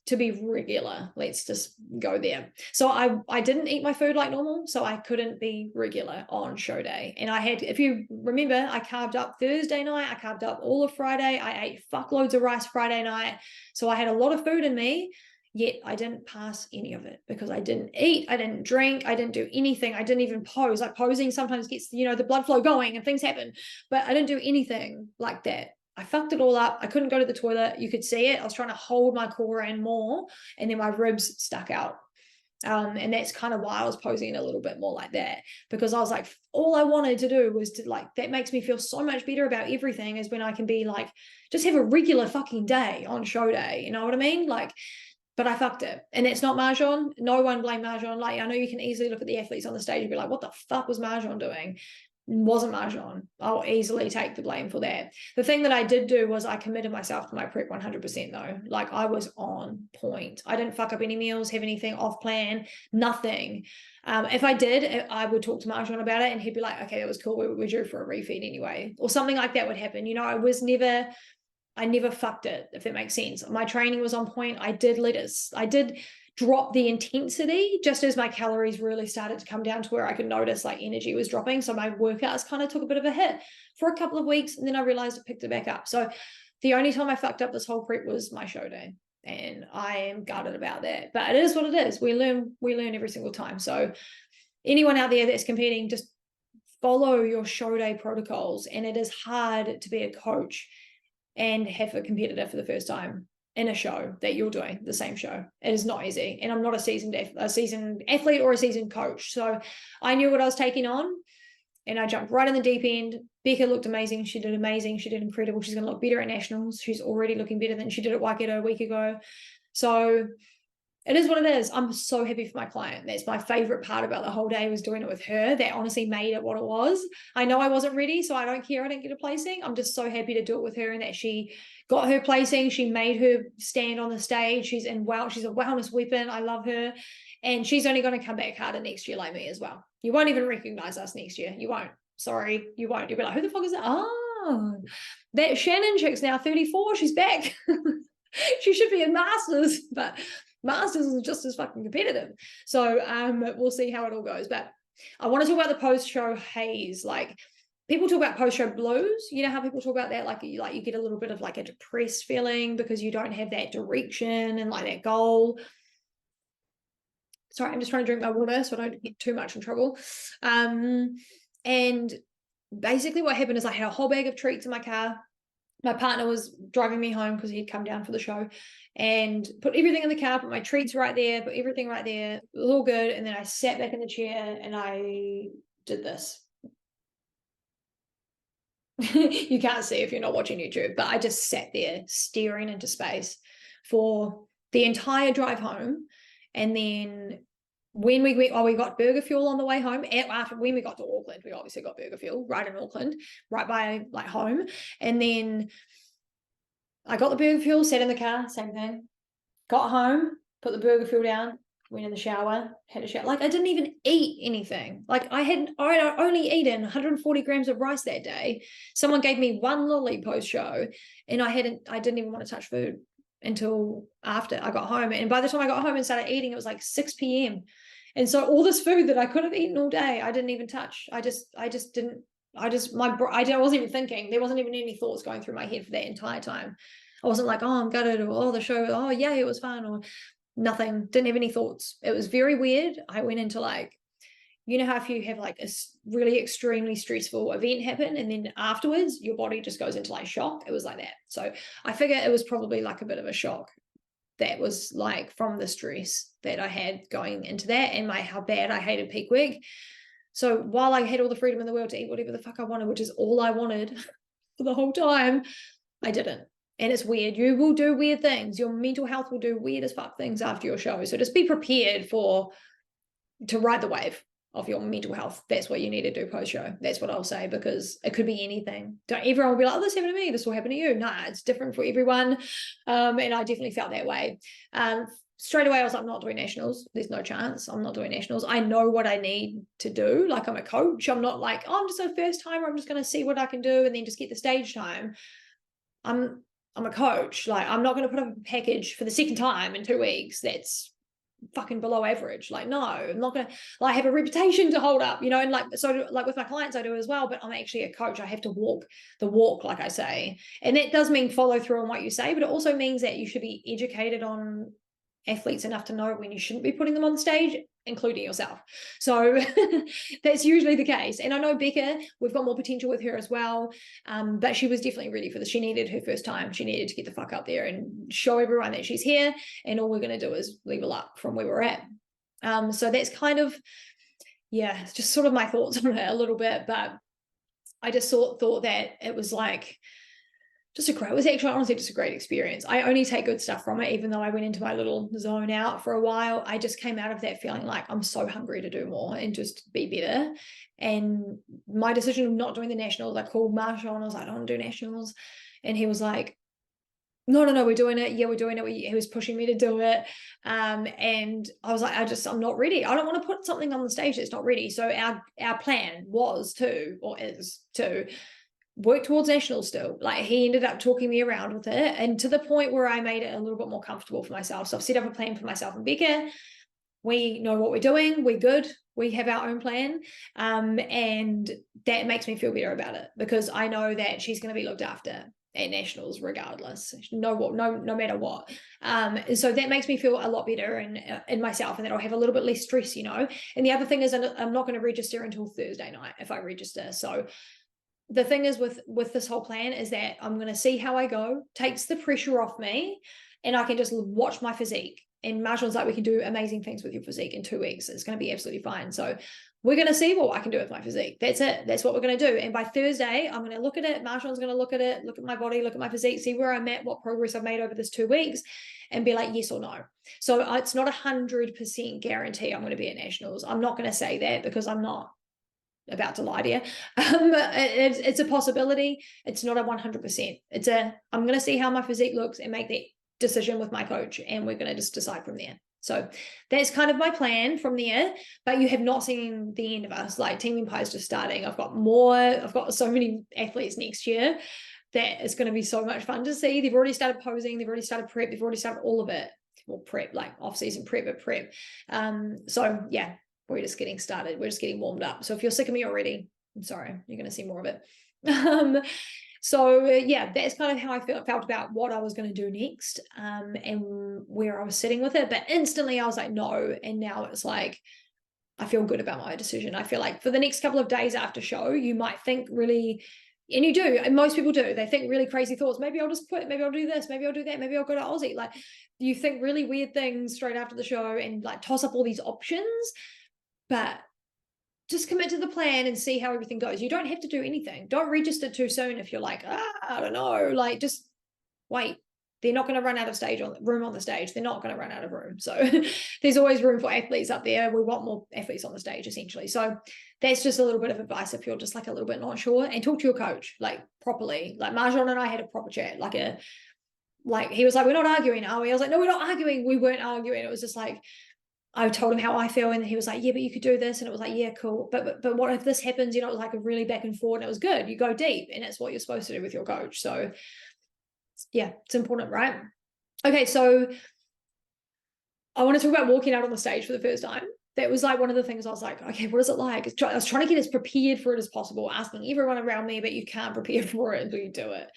to be regular. Let's just go there. So I didn't eat my food like normal, so I couldn't be regular on show day. And I had, if you remember, I carved up Thursday night, I carved up all of Friday, I ate fuckloads of rice Friday night. So I had a lot of food in me, yet I didn't pass any of it because I didn't eat, I didn't drink, I didn't do anything. I didn't even pose. Like, posing sometimes gets, the blood flow going and things happen, but I didn't do anything like that. I fucked it all up. I couldn't go to the toilet. You could see it. I was trying to hold my core in more, and then my ribs stuck out. And that's kind of why I was posing a little bit more like that, because I was like, all I wanted to do was to, like, that makes me feel so much better about everything, is when I can be like, just have a regular fucking day on show day. You know what I mean? Like, but I fucked it. And that's not Marjan. No one blame Marjan. Like, I know you can easily look at the athletes on the stage and be like, what the fuck was Marjan doing? Wasn't Marjan. I'll easily take the blame for that. The thing that I did do was I committed myself to my prep 100% though. Like, I was on point. I didn't fuck up any meals, have anything off plan, nothing. If I did, I would talk to Marjan about it, and he'd be like, okay, that was cool. We're due for a refeed anyway, or something like that would happen. I never fucked it, if that makes sense. My training was on point. I did drop the intensity just as my calories really started to come down to where I could notice like energy was dropping. So my workouts kind of took a bit of a hit for a couple of weeks, and then I realized I picked it back up. So the only time I fucked up this whole prep was my show day, and I am gutted about that. But it is what it is. We learn every single time. So anyone out there that's competing, just follow your show day protocols. And it is hard to be a coach and have a competitor for the first time in a show that you're doing the same show. It is not easy. And I'm not a seasoned athlete or a seasoned coach. So I knew what I was taking on, and I jumped right in the deep end. Becca looked amazing. She did amazing. She did incredible. She's going to look better at nationals. She's already looking better than she did at Waikato a week ago. So it is what it is. I'm so happy for my client. That's my favorite part about the whole day, was doing it with her. That honestly made it what it was. I know I wasn't ready, so I don't care I didn't get a placing. I'm just so happy to do it with her, and that she got her placing. She made her stand on the stage. She's a wellness weapon. I love her. And she's only going to come back harder next year like me as well. You won't even recognize us next year. You won't. Sorry, you won't. You'll be like, who the fuck is that? Oh, that Shannon chick's now 34. She's back. She should be in Masters, but Masters is just as fucking competitive. So we'll see how it all goes. But I want to talk about the post-show haze. Like, people talk about post-show blues. You know how people talk about that? Like you get a little bit of like a depressed feeling because you don't have that direction and like that goal. Sorry, I'm just trying to drink my water so I don't get too much in trouble. And basically what happened is I had a whole bag of treats in my car. My partner was driving me home because he'd come down for the show, and put everything in the car, put my treats right there, put everything right there. It was all good. And then I sat back in the chair and I did this. You can't see if you're not watching YouTube, but I just sat there staring into space for the entire drive home. And then when we got burger fuel on the way home. When we got to Auckland, we obviously got burger fuel right in Auckland, right by like home. And then I got the burger fuel, sat in the car, same thing. Got home, put the burger fuel down, went in the shower, had a shower. Like, I didn't even eat anything. Like, I only eaten 140 grams of rice that day. Someone gave me one lolly post-show, and I didn't even want to touch food until after I got home. And by the time I got home and started eating, it was like 6 p.m. And so all this food that I could have eaten all day, I didn't even touch. I wasn't even thinking. There wasn't even any thoughts going through my head for that entire time. I wasn't like, oh, I'm gutted, or oh, the show, oh yeah, it was fun, or nothing. Didn't have any thoughts. It was very weird. I went into like, you know how if you have like a really extremely stressful event happen and then afterwards your body just goes into like shock? It was like that. So I figure it was probably like a bit of a shock that was like from the stress that I had going into that and how bad I hated peak week. So while I had all the freedom in the world to eat whatever the fuck I wanted, which is all I wanted for the whole time, I didn't. And it's weird. You will do weird things. Your mental health will do weird as fuck things after your show. So just be prepared to ride the wave of your mental health. That's what you need to do post-show. That's what I'll say, because it could be anything. Don't everyone will be like, oh, this happened to me, this will happen to you. Nah, it's different for everyone. And I definitely felt that way. Straight away I was like, I'm not doing nationals. There's no chance I'm not doing nationals. I know what I need to do. Like, I'm a coach. I'm not like, oh, I'm just a first timer, I'm just going to see what I can do and then just get the stage time. I'm a coach. Like, I'm not going to put up a package for the second time in 2 weeks that's fucking below average. Like, no, I'm not gonna, like, have a reputation to hold up, and like, so like with my clients I do as well, but I'm actually a coach. I have to walk the walk, like I say, and that does mean follow through on what you say, but it also means that you should be educated on athletes enough to know when you shouldn't be putting them on stage, including yourself. So that's usually the case. And I know Becca, we've got more potential with her as well, but she was definitely ready for this. She needed her first time. She needed to get the fuck up there and show everyone that she's here, and all we're going to do is level up from where we're at. So that's kind of, yeah, just sort of my thoughts on it a little bit, but I just thought that it was like, it was actually honestly just a great experience. I only take good stuff from it, even though I went into my little zone out for a while. I just came out of that feeling like I'm so hungry to do more and just be better. And my decision of not doing the nationals, I called Marshall and I was like, I don't want to do nationals. And he was like, no, we're doing it. Yeah, we're doing it. He was pushing me to do it. And I was like, I'm not ready. I don't want to put something on the stage that's not ready. So our plan is to work towards nationals still. Like, he ended up talking me around with it, and to the point where I made it a little bit more comfortable for myself. So I've set up a plan for myself and Becca. We know what we're doing. We're good. We have our own plan. And that makes me feel better about it, because I know that she's going to be looked after at nationals regardless, no matter what. So that makes me feel a lot better in myself, and that I'll have a little bit less stress, And the other thing is, I'm not going to register until Thursday night if I register. So the thing is with this whole plan is that I'm going to see how I go, takes the pressure off me, and I can just watch my physique. And Marshall's like, we can do amazing things with your physique in 2 weeks. It's going to be absolutely fine. So we're going to see what I can do with my physique. That's it. That's what we're going to do. And by Thursday, I'm going to look at it. Marshall's going to look at it, look at my body, look at my physique, see where I'm at, what progress I've made over this 2 weeks, and be like, yes or no. So it's not 100% guarantee I'm going to be at nationals. I'm not going to say that, because I'm not about to lie to you. It's a possibility. It's not a 100%. I'm going to see how my physique looks and make that decision with my coach, and we're going to just decide from there. So that's kind of my plan from there. But you have not seen the end of us. Like, Team Empire is just starting. I've got so many athletes next year that it's going to be so much fun to see. They've already started posing, they've already started prep, they've already started all of it. Well, prep, like off-season prep, but prep. So yeah, we're just getting started. We're just getting warmed up. So if you're sick of me already, I'm sorry, you're going to see more of it. So yeah, that's kind of how I felt about what I was going to do next, and where I was sitting with it. But instantly I was like, no. And now it's like, I feel good about my decision. I feel like for the next couple of days after show, you might think really, and you do, and most people do, they think really crazy thoughts. Maybe I'll just quit. Maybe I'll do this. Maybe I'll do that. Maybe I'll go to Aussie. Like, you think really weird things straight after the show and like toss up all these options, but just commit to the plan and see how everything goes. You don't have to do anything. Don't register too soon if you're like, I don't know. Like, just wait. They're not going to run out of room on the stage. They're not going to run out of room. So there's always room for athletes up there. We want more athletes on the stage, essentially. So that's just a little bit of advice if you're just like a little bit not sure. And talk to your coach, like, properly. Like, Marjan and I had a proper chat. Like he was like, we're not arguing, are we? I was like, no, we're not arguing. We weren't arguing. It was just like, I told him how I feel, and he was like, yeah, but you could do this. And it was like, yeah, cool. But what if this happens? It was like a really back and forth, and it was good. You go deep, and it's what you're supposed to do with your coach. So yeah, it's important, right? Okay, so I want to talk about walking out on the stage for the first time. That was like one of the things I was like, okay, what is it like? I was trying to get as prepared for it as possible, asking everyone around me, but you can't prepare for it until you do it.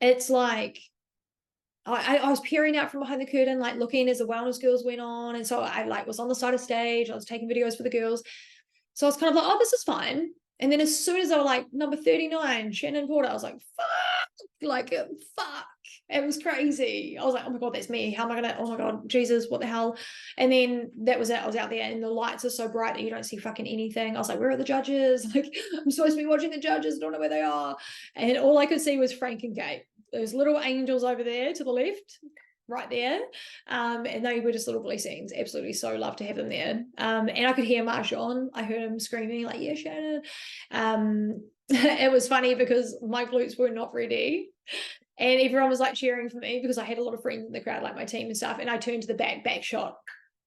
It's like, I was peering out from behind the curtain, like looking as the wellness girls went on. And so I like was on the side of stage. I was taking videos for the girls. So I was kind of like, oh, this is fine. And then as soon as I was like, number 39, Shannon Porter, I was like, fuck, It was crazy. I was like, oh my God, that's me. How am I gonna, oh my God, Jesus, what the hell? And then that was it. I was out there and the lights are so bright that you don't see fucking anything. I was like, where are the judges? Like, I'm supposed to be watching the judges, I don't know where they are. And all I could see was Frank and Kate. Those little angels over there to the left, right there. And they were just little blessings. Absolutely so love to have them there. And I could hear Marshawn. I heard him screaming like, yeah, Shannon. It was funny because my glutes were not ready. And everyone was like cheering for me because I had a lot of friends in the crowd, like my team and stuff. And I turned to the back shot,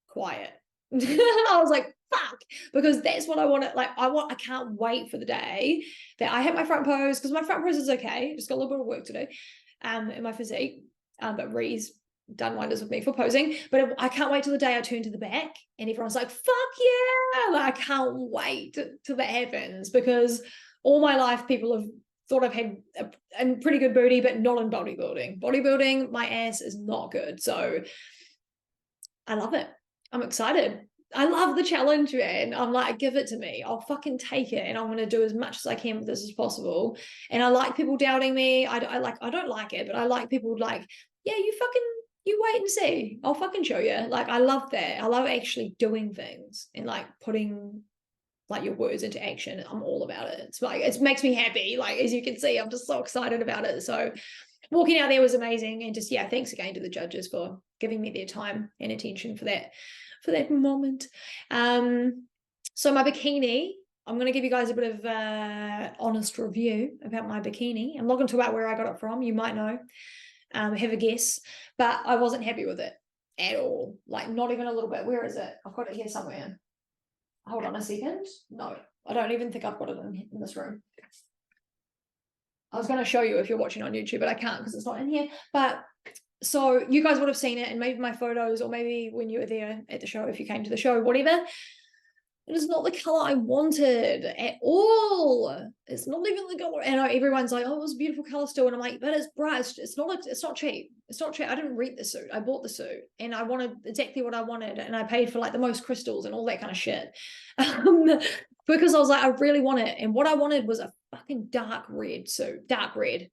quiet. I was like, fuck, because that's what I want. Like, I can't wait for the day that I hit my front pose, because my front pose is okay. Just got a little bit of work to do in my physique. But Ree's done wonders with me for posing. But I can't wait till the day I turn to the back and everyone's like, fuck yeah. Like, I can't wait till that happens, because all my life people have thought I've had a pretty good booty, but not in bodybuilding. Bodybuilding, my ass is not good. So I love it. I'm excited. I love the challenge, man. I'm like, give it to me. I'll fucking take it. And I'm going to do as much as I can with this as possible. And I like people doubting me. I don't like it, but I like people like, yeah, you wait and see. I'll fucking show you. Like, I love that. I love actually doing things and like putting like your words into action. I'm all about it. It's like, it makes me happy. Like, as you can see, I'm just so excited about it. So walking out there was amazing. And just, yeah, thanks again to the judges for giving me their time and attention for that moment. So my bikini, I'm going to give you guys a bit of honest review about my bikini. I'm not going to talk about where I got it from. You might know, have a guess, but I wasn't happy with it at all. Like, not even a little bit. Where is it? I've got it here somewhere. Hold on a second. No, I don't even think I've got it in this room. I was going to show you if you're watching on YouTube, but I can't because it's not in here. But so you guys would have seen it, and maybe my photos, or maybe when you were there at the show, if you came to the show, whatever. It is not the color I wanted at all. It's not even the color. And everyone's like, oh, it was a beautiful color still. And I'm like, but it's bright. It's not cheap. It's not cheap. I didn't rent the suit. I bought the suit and I wanted exactly what I wanted. And I paid for like the most crystals and all that kind of shit. Because I was like, I really want it. And what I wanted was a fucking dark red suit, dark red.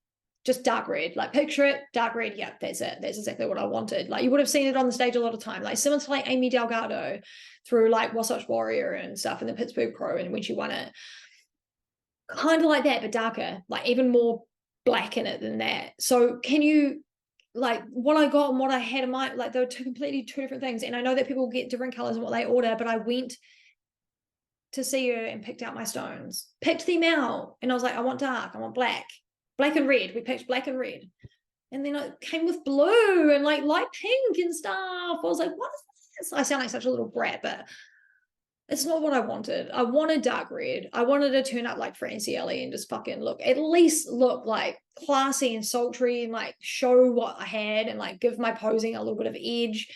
Just dark red, like picture it, dark red. Yeah, that's it. That's exactly what I wanted. Like, you would have seen it on the stage a lot of time. Like, similar to like Amy Delgado through like Wasatch Warrior and stuff in the Pittsburgh Pro, and when she won it, kind of like that, but darker, like even more black in it than that. So can you, like, what I got and what I had in mind, like, they were completely two different things. And I know that people get different colors and what they order, but I went to see her and picked out my stones, picked them out, and I was like, I want dark, I want black and red. We picked black and red, and then it came with blue and like light pink and stuff. I was like, what is this? I sound like such a little brat, but it's not what I wanted. I wanted dark red. I wanted to turn up like Francie Ellie and just fucking at least look like classy and sultry and like show what I had and like give my posing a little bit of edge.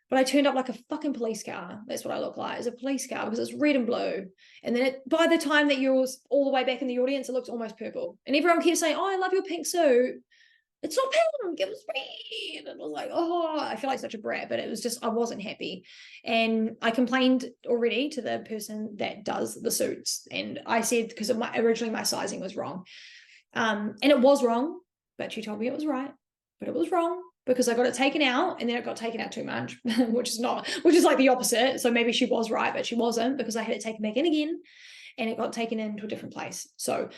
But I turned up like a fucking police car. That's what I look like, as a police car, because it's red and blue. And then by the time that you're all the way back in the audience, it looks almost purple. And everyone keeps saying, oh, I love your pink suit. It's not pink, it was red. And I was like, oh, I feel like such a brat, but it was just, I wasn't happy. And I complained already to the person that does the suits. And I said, because originally my sizing was wrong. And it was wrong, but she told me it was right, but it was wrong, because I got it taken out and then it got taken out too much, which is like the opposite. So maybe she was right, but she wasn't, because I had it taken back in again and it got taken into a different place. So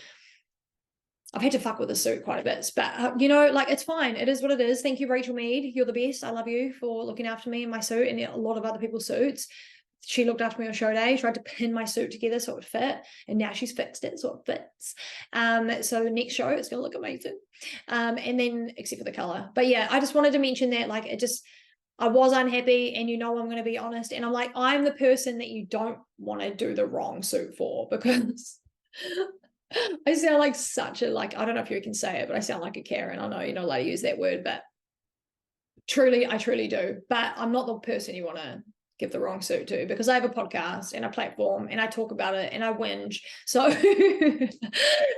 I've had to fuck with the suit quite a bit, but you know, like, it's fine. It is what it is. Thank you, Rachel Mead. You're the best. I love you for looking after me in my suit and a lot of other people's suits. She looked after me on show day, tried to pin my suit together so it would fit, and now she's fixed it so it fits. So next show it's gonna look amazing. And then except for the color. But yeah, I just wanted to mention that, like, I was unhappy, and you know, I'm gonna be honest, and I'm like, I'm the person that you don't want to do the wrong suit for, because I sound like such a, like, I don't know if you can say it, but I sound like a Karen. I know you're not allowed to use that word, but I truly do. But I'm not the person you want to give the wrong suit to, because I have a podcast and a platform and I talk about it and I whinge. So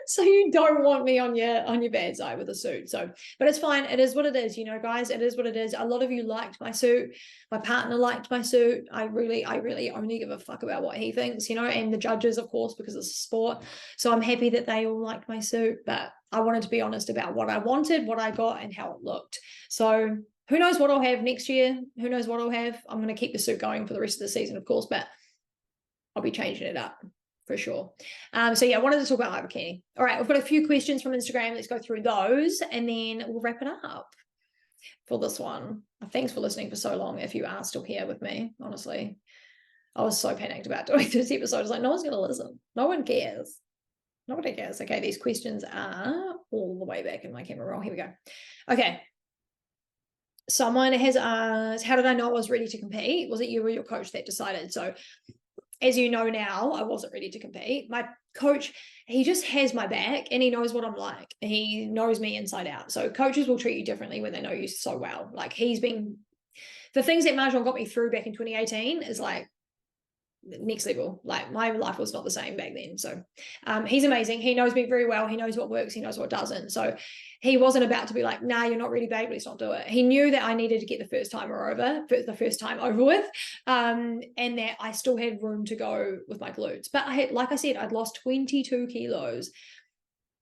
so you don't want me on your bad side with a suit. So, but it's fine. It is what it is, you know, guys. It is what it is. A lot of you liked my suit. My partner liked my suit. I really only give a fuck about what he thinks, you know, and the judges, of course, because it's a sport. So I'm happy that they all liked my suit, but I wanted to be honest about what I wanted, what I got, and how it looked. So who knows what I'll have next year? Who knows what I'll have? I'm going to keep the suit going for the rest of the season, of course, but I'll be changing it up for sure. So yeah, I wanted to talk about my bikini. All right, I've got a few questions from Instagram. Let's go through those and then we'll wrap it up for this one. Thanks for listening for so long if you are still here with me, honestly. I was so panicked about doing this episode. I was like, no one's going to listen. No one cares. Nobody cares. Okay, these questions are all the way back in my camera roll. Here we go. Okay. Someone has asked, how did I know I was ready to compete? Was it you or your coach that decided? So as you know now, I wasn't ready to compete. My coach, he just has my back and he knows what I'm like. He knows me inside out. So coaches will treat you differently when they know you so well. Like the things that Marjon got me through back in 2018 is like next level. Like my life was not the same back then. So he's amazing. He knows me very well. He knows what works. He knows what doesn't. So he wasn't about to be like, nah, you're not ready, babe. Let's not do it. He knew that I needed to get the first time over with, and that I still had room to go with my glutes. But like I said, I'd lost 22 kilos.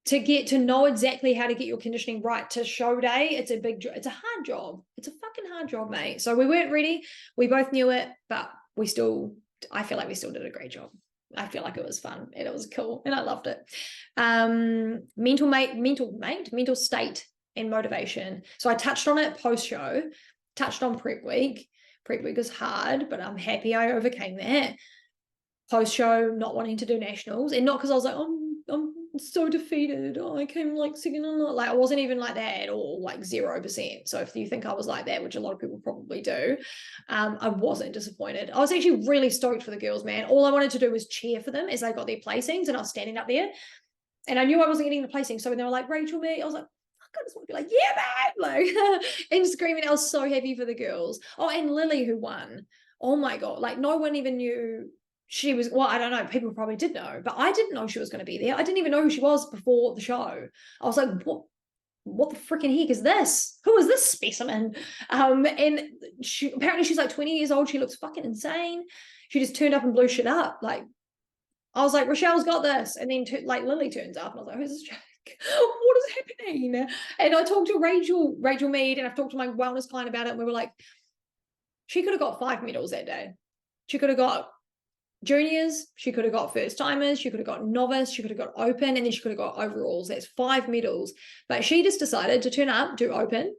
To get to know exactly how to get your conditioning right to show day, it's a hard job. It's a fucking hard job, mate. So we weren't ready. We both knew it, but I feel like we still did a great job. I feel like it was fun and it was cool and I loved it. Mental state and motivation. So I touched on it post-show, touched on prep week. Prep week was hard, but I'm happy I overcame that. Post-show, not wanting to do nationals, and not because I was like, I'm so defeated. Oh, I came like second or not. Like I wasn't even like that at all, like 0%. So if you think I was like that, which a lot of people probably do, I wasn't disappointed. I was actually really stoked for the girls, man. All I wanted to do was cheer for them as they got their placings, and I was standing up there and I knew I wasn't getting the placing. So when they were like, Rachel, me, I was like, I just want to be like, yeah, babe, like and screaming. I was so happy for the girls. Oh, and Lily, who won. Oh my God, like no one even knew she was, well, I don't know, people probably did know, but I didn't know she was going to be there. I didn't even know who she was before the show. I was like, what the freaking heck is this? Who is this specimen? And apparently she's like 20 years old. She looks fucking insane. She just turned up and blew shit up. Like, I was like, Rochelle's got this. And then like Lily turns up and I was like, who's this chick? What is happening? And I talked to Rachel Mead, and I've talked to my wellness client about it. And we were like, she could have got 5 medals that day. She could have got juniors, she could have got first timers, she could have got novice, she could have got open, and then she could have got overalls. That's 5 medals. But she just decided to turn up, do open,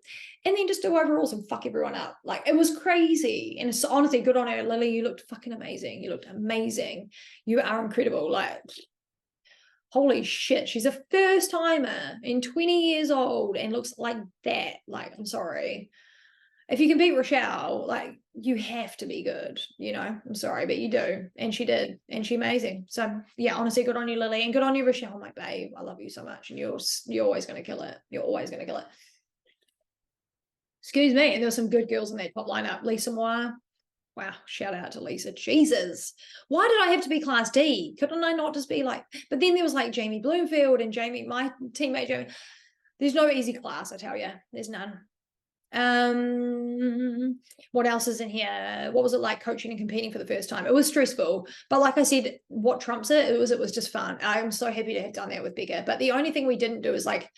and then just do overalls and fuck everyone up. Like, it was crazy. And it's honestly good on her. Lily, you looked fucking amazing. You looked amazing. You are incredible. Like, holy shit, she's a first timer and 20 years old and looks like that. Like, I'm sorry. If you can beat Rochelle, like, you have to be good, you know. I'm sorry, but you do. And she did. And she's amazing. So, yeah, honestly, good on you, Lily. And good on you, Rochelle, my babe. I love you so much. And you're always going to kill it. You're always going to kill it. Excuse me. And there were some good girls in that top lineup. Lisa Moore. Wow, shout out to Lisa. Jesus. Why did I have to be class D? Couldn't I not just be like, but then there was like Jamie Bloomfield and Jamie, my teammate Jamie. There's no easy class, I tell you. There's none. What else is in here? What was it like coaching and competing for the first time? It was stressful, but like I said, what trumps it was just fun. I'm so happy to have done that with Becca. But the only thing we didn't do is like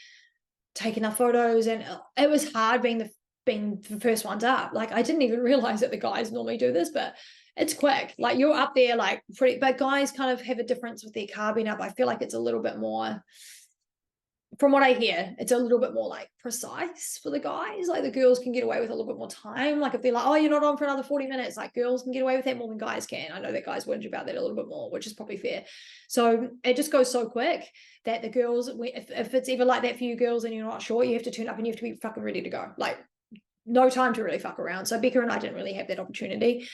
take enough photos, and it was hard being the first ones up. Like, I didn't even realize that the guys normally do this, but it's quick. Like, you're up there like pretty, but guys kind of have a difference with their carbing up. I feel like it's a little bit more, from what I hear, it's a little bit more like precise for the guys. Like, the girls can get away with a little bit more time. Like, if they're like, oh, you're not on for another 40 minutes, like, girls can get away with that more than guys can. I know that guys whinge about that a little bit more, which is probably fair. So it just goes so quick that the girls, if it's ever like that for you girls and you're not sure, you have to turn up and you have to be fucking ready to go. Like, no time to really fuck around. So Becca and I didn't really have that opportunity.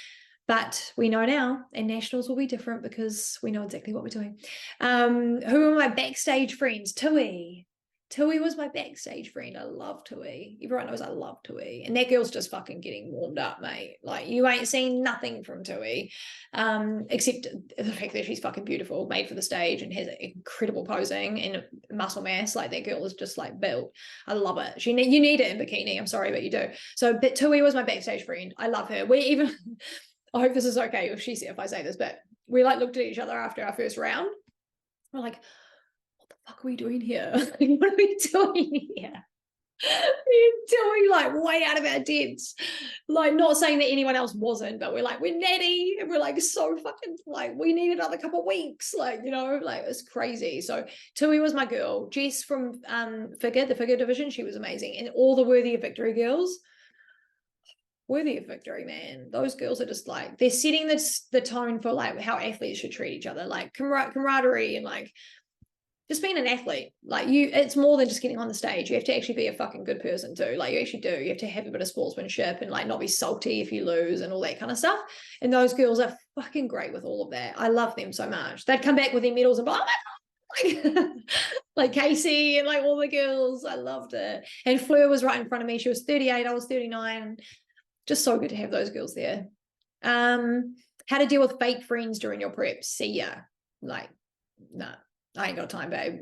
But we know now, and nationals will be different because we know exactly what we're doing. Who are my backstage friends? Tui. Tui was my backstage friend. I love Tui. Everyone knows I love Tui. And that girl's just fucking getting warmed up, mate. Like, you ain't seen nothing from Tui, except the fact that she's fucking beautiful, made for the stage, and has incredible posing and muscle mass. Like, that girl is just like built. I love it. You need it in bikini. I'm sorry, but you do. So, but Tui was my backstage friend. I love her. We even, I hope this is okay if I say this, but we like looked at each other after our first round. We're like, fuck are we doing here? What are we doing here? We're doing like way out of our depths. Like, not saying that anyone else wasn't, but we're like, we're natty, and we're like so fucking like, we need another couple of weeks. Like, you know, like, it's crazy. So Tui was my girl. Jess from the figure division, she was amazing. And all the Worthy of Victory girls, Worthy of Victory, man. Those girls are just like, they're setting the tone for like how athletes should treat each other, like camaraderie, and like just being an athlete. Like, it's more than just getting on the stage. You have to actually be a fucking good person too. Like, you actually do. You have to have a bit of sportsmanship and like not be salty if you lose and all that kind of stuff. And those girls are fucking great with all of that. I love them so much. They'd come back with their medals and be, oh my God, like Casey and like all the girls. I loved it. And Fleur was right in front of me. She was 38. I was 39. Just so good to have those girls there. How to deal with fake friends during your preps. See ya. Like, no. I ain't got time, babe.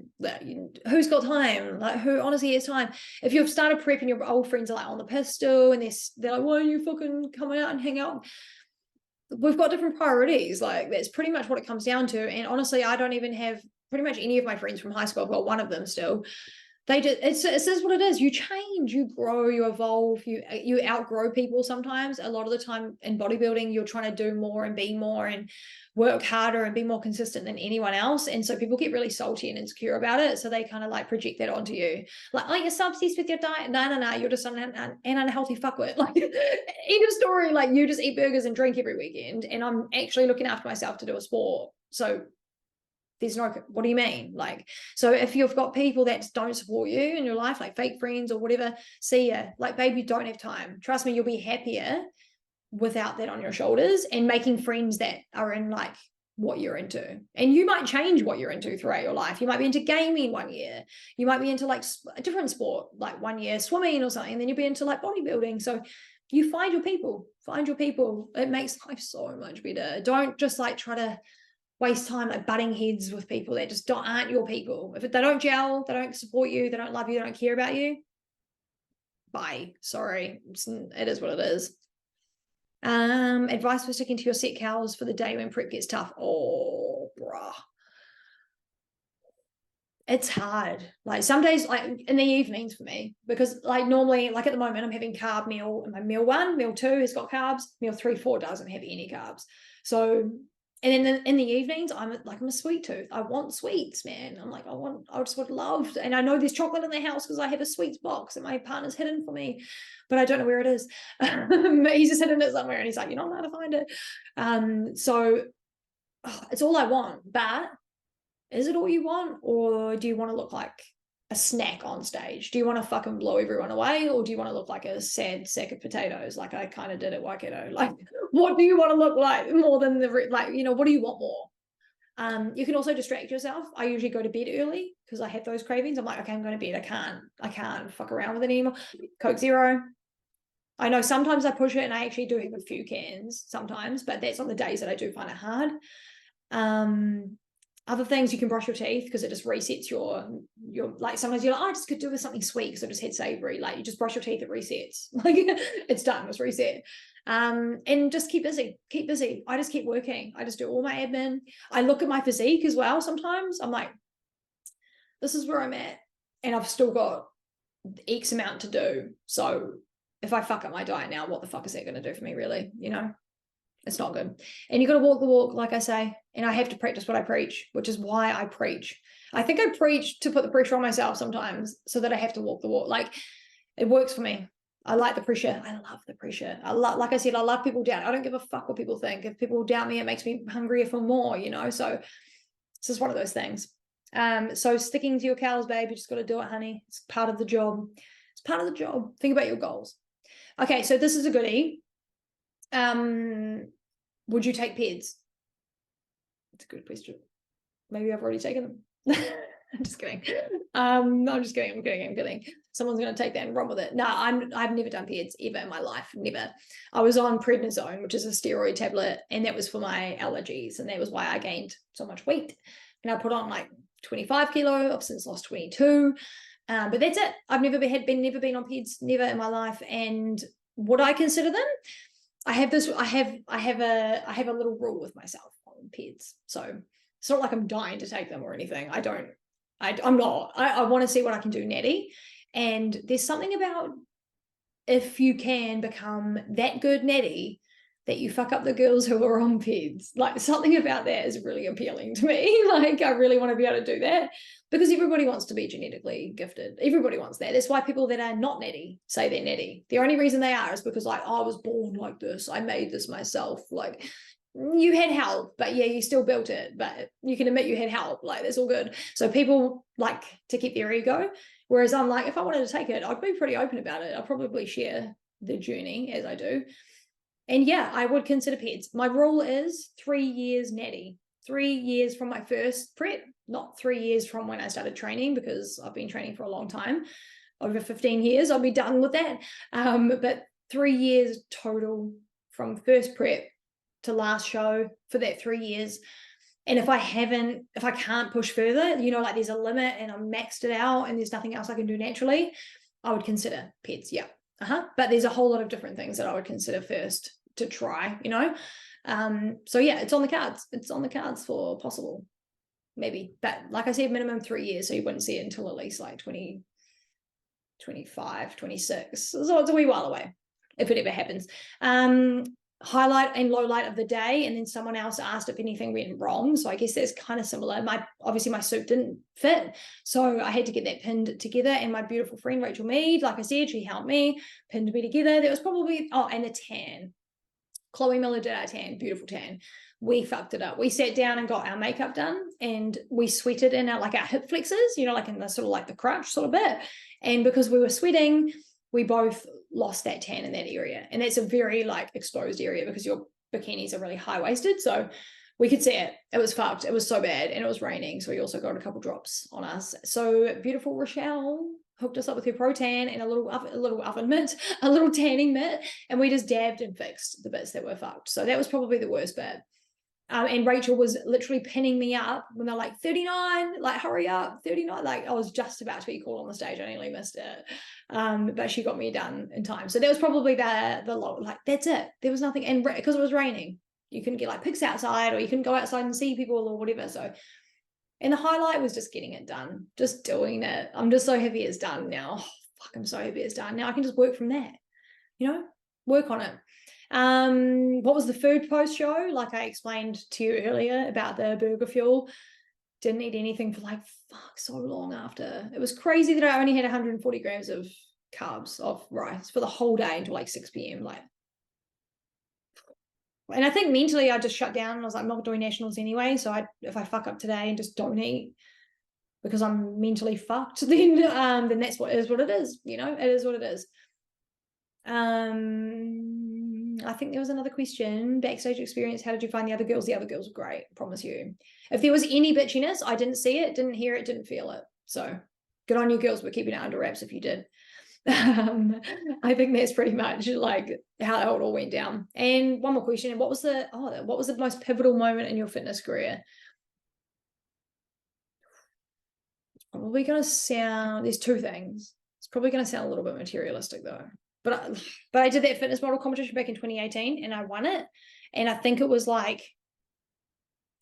Who's got time? Like, who honestly has time? If you've started prep and your old friends are like on the pistol and they're like, why are you fucking coming out and hang out? We've got different priorities. Like, that's pretty much what it comes down to. And honestly, I don't even have pretty much any of my friends from high school. I've got one of them still. They just, it's what it is. You change, you grow, you evolve, you outgrow people sometimes. A lot of the time in bodybuilding, you're trying to do more and be more and work harder and be more consistent than anyone else. And so people get really salty and insecure about it. So they kind of like project that onto you. Like, oh, you're so obsessed with your diet. No, you're just an unhealthy fuckwit. Like, end of story. Like, you just eat burgers and drink every weekend. And I'm actually looking after myself to do a sport. So there's no, what do you mean? Like, so if you've got people that don't support you in your life, like fake friends or whatever, see ya. Like, babe, you don't have time. Trust me, you'll be happier without that on your shoulders and making friends that are in like what you're into. And you might change what you're into throughout your life. You might be into gaming one year. You might be into like a different sport, like one year swimming or something, and then you'll be into like bodybuilding. So you find your people. It makes life so much better. Don't just like try to waste time like butting heads with people that just aren't your people. If they don't gel, they don't support you, they don't love you, they don't care about you, bye. Sorry, it is what it is. Advice for sticking to your set calories for the day when prep gets tough. Oh, bruh. It's hard. Like, some days, like in the evenings for me, because like normally, like at the moment, I'm having carb meal, and my meal 1, meal 2 has got carbs, meal 3, 4 doesn't have any carbs. So, and then in the evenings, I'm a sweet tooth. I want sweets, man. I'm like, I just would love, and I know there's chocolate in the house because I have a sweets box that my partner's hidden for me, but I don't know where it is. He's just hidden it somewhere, and he's like, you're not allowed to find it. So it's all I want. But is it all you want, or do you want to look like a snack on stage? Do you want to fucking blow everyone away, or do you want to look like a sad sack of potatoes like I kind of did at Waikato? Like, what do you want to look like more than like, you know, what do you want more? You can also distract yourself. I usually go to bed early because I have those cravings. I'm like, okay, I'm going to bed. I can't fuck around with it anymore. Coke Zero. I know sometimes I push it, and I actually do have a few cans sometimes, but that's on the days that I do find it hard. Other things, you can brush your teeth because it just resets your like, sometimes you're like, oh, I just could do with something sweet because I just had savory. Like, you just brush your teeth, it resets. Like, it's done, it's reset. And just keep busy. I just keep working. I just do all my admin. I look at my physique as well. Sometimes I'm like, this is where I'm at, and I've still got X amount to do. So if I fuck up my diet now, what the fuck is that going to do for me, really? You know? It's not good. And you got to walk the walk, like I say. And I have to practice what I preach, which is why I preach. I think I preach to put the pressure on myself sometimes so that I have to walk the walk. Like, it works for me. I like the pressure. I love the pressure. Like I said, I love people doubt. I don't give a fuck what people think. If people doubt me, it makes me hungrier for more, you know? So this is one of those things. So sticking to your cows, babe, you just got to do it, honey. It's part of the job. It's part of the job. Think about your goals. Okay, so this is a goodie. Would you take PEDs? It's a good question. Maybe I've already taken them. I'm just kidding. I'm kidding. Someone's going to take that and run with it. No, I've never done peds ever in my life. Never. I was on prednisone, which is a steroid tablet, and that was for my allergies, and that was why I gained so much weight. And I put on like 25 kilo. I've since lost 22. But that's it. I've never been on peds, never in my life. And would I consider them? I have a little rule with myself on peds. So it's not like I'm dying to take them or anything. I'm not. I want to see what I can do natty. And there's something about if you can become that good natty that you fuck up the girls who are on peds. Like, something about that is really appealing to me. Like, I really want to be able to do that because everybody wants to be genetically gifted. Everybody wants that. That's why people that are not natty say they're natty. The only reason they are is because, like, oh, I was born like this. I made this myself. Like, you had help, but yeah, you still built it. But you can admit you had help. Like, that's all good. So people like to keep their ego. Whereas I'm like, if I wanted to take it, I'd be pretty open about it. I'll probably share the journey as I do. And yeah, I would consider peds. My rule is 3 years natty, 3 years from my first prep, not 3 years from when I started training, because I've been training for a long time, over 15 years, I'll be done with that. But 3 years total from first prep to last show for that 3 years. And if I can't push further, you know, like there's a limit and I'm maxed it out and there's nothing else I can do naturally, I would consider peds. Yeah. But there's a whole lot of different things that I would consider first to try, you know. So yeah, it's on the cards. It's on the cards for possible, maybe. But like I said, minimum 3 years. So you wouldn't see it until at least like 20, 25, 26. So it's a wee while away if it ever happens. Highlight and low light of the day, and then someone else asked if anything went wrong, so I guess that's kind of similar. Obviously my suit didn't fit, so I had to get that pinned together, and my beautiful friend Rachel Mead, like I said, she helped me, pinned me together. There was probably and a tan. Chloe Miller did our tan, beautiful tan. We fucked it up. We sat down and got our makeup done, and we sweated in our hip flexors, you know, like in the sort of like the crotch sort of bit, and because we were sweating, we both lost that tan in that area. And that's a very like exposed area because your bikinis are really high-waisted. So we could see it. It was fucked. It was so bad. And it was raining. So we also got a couple drops on us. So beautiful Rochelle hooked us up with her pro tan and a little oven mitt, a little tanning mitt. And we just dabbed and fixed the bits that were fucked. So that was probably the worst bit. And Rachel was literally pinning me up when they're like 39, like hurry up, 39. Like I was just about to be called on the stage. I nearly missed it. But she got me done in time. So that was probably the low, like that's it. There was nothing, and because it was raining, you couldn't get like pics outside, or you couldn't go outside and see people or whatever. So, and the highlight was just getting it done, just doing it. I'm just so happy it's done now. Oh, fuck, I'm so happy it's done. Now I can just work from there, you know, work on it. What was the food post show? Like I explained to you earlier about the burger fuel. Didn't eat anything for like so long after. It was crazy that I only had 140 grams of carbs of rice for the whole day until like 6 p.m. Like, and I think mentally I just shut down and I was like, I'm not doing nationals anyway. So if I fuck up today and just don't eat because I'm mentally fucked, then that's what it is. You know, it is what it is. I think there was another question. Backstage experience, how did you find the other girls? The other girls were great, I promise you. If there was any bitchiness, I didn't see it, didn't hear it, didn't feel it. So good on you girls for keeping it under wraps if you did. I think that's pretty much like how it all went down. And one more question. What was the most pivotal moment in your fitness career? It's probably going to sound, there's two things. It's probably going to sound a little bit materialistic though. But I did that fitness model competition back in 2018 and I won it. And I think it was like,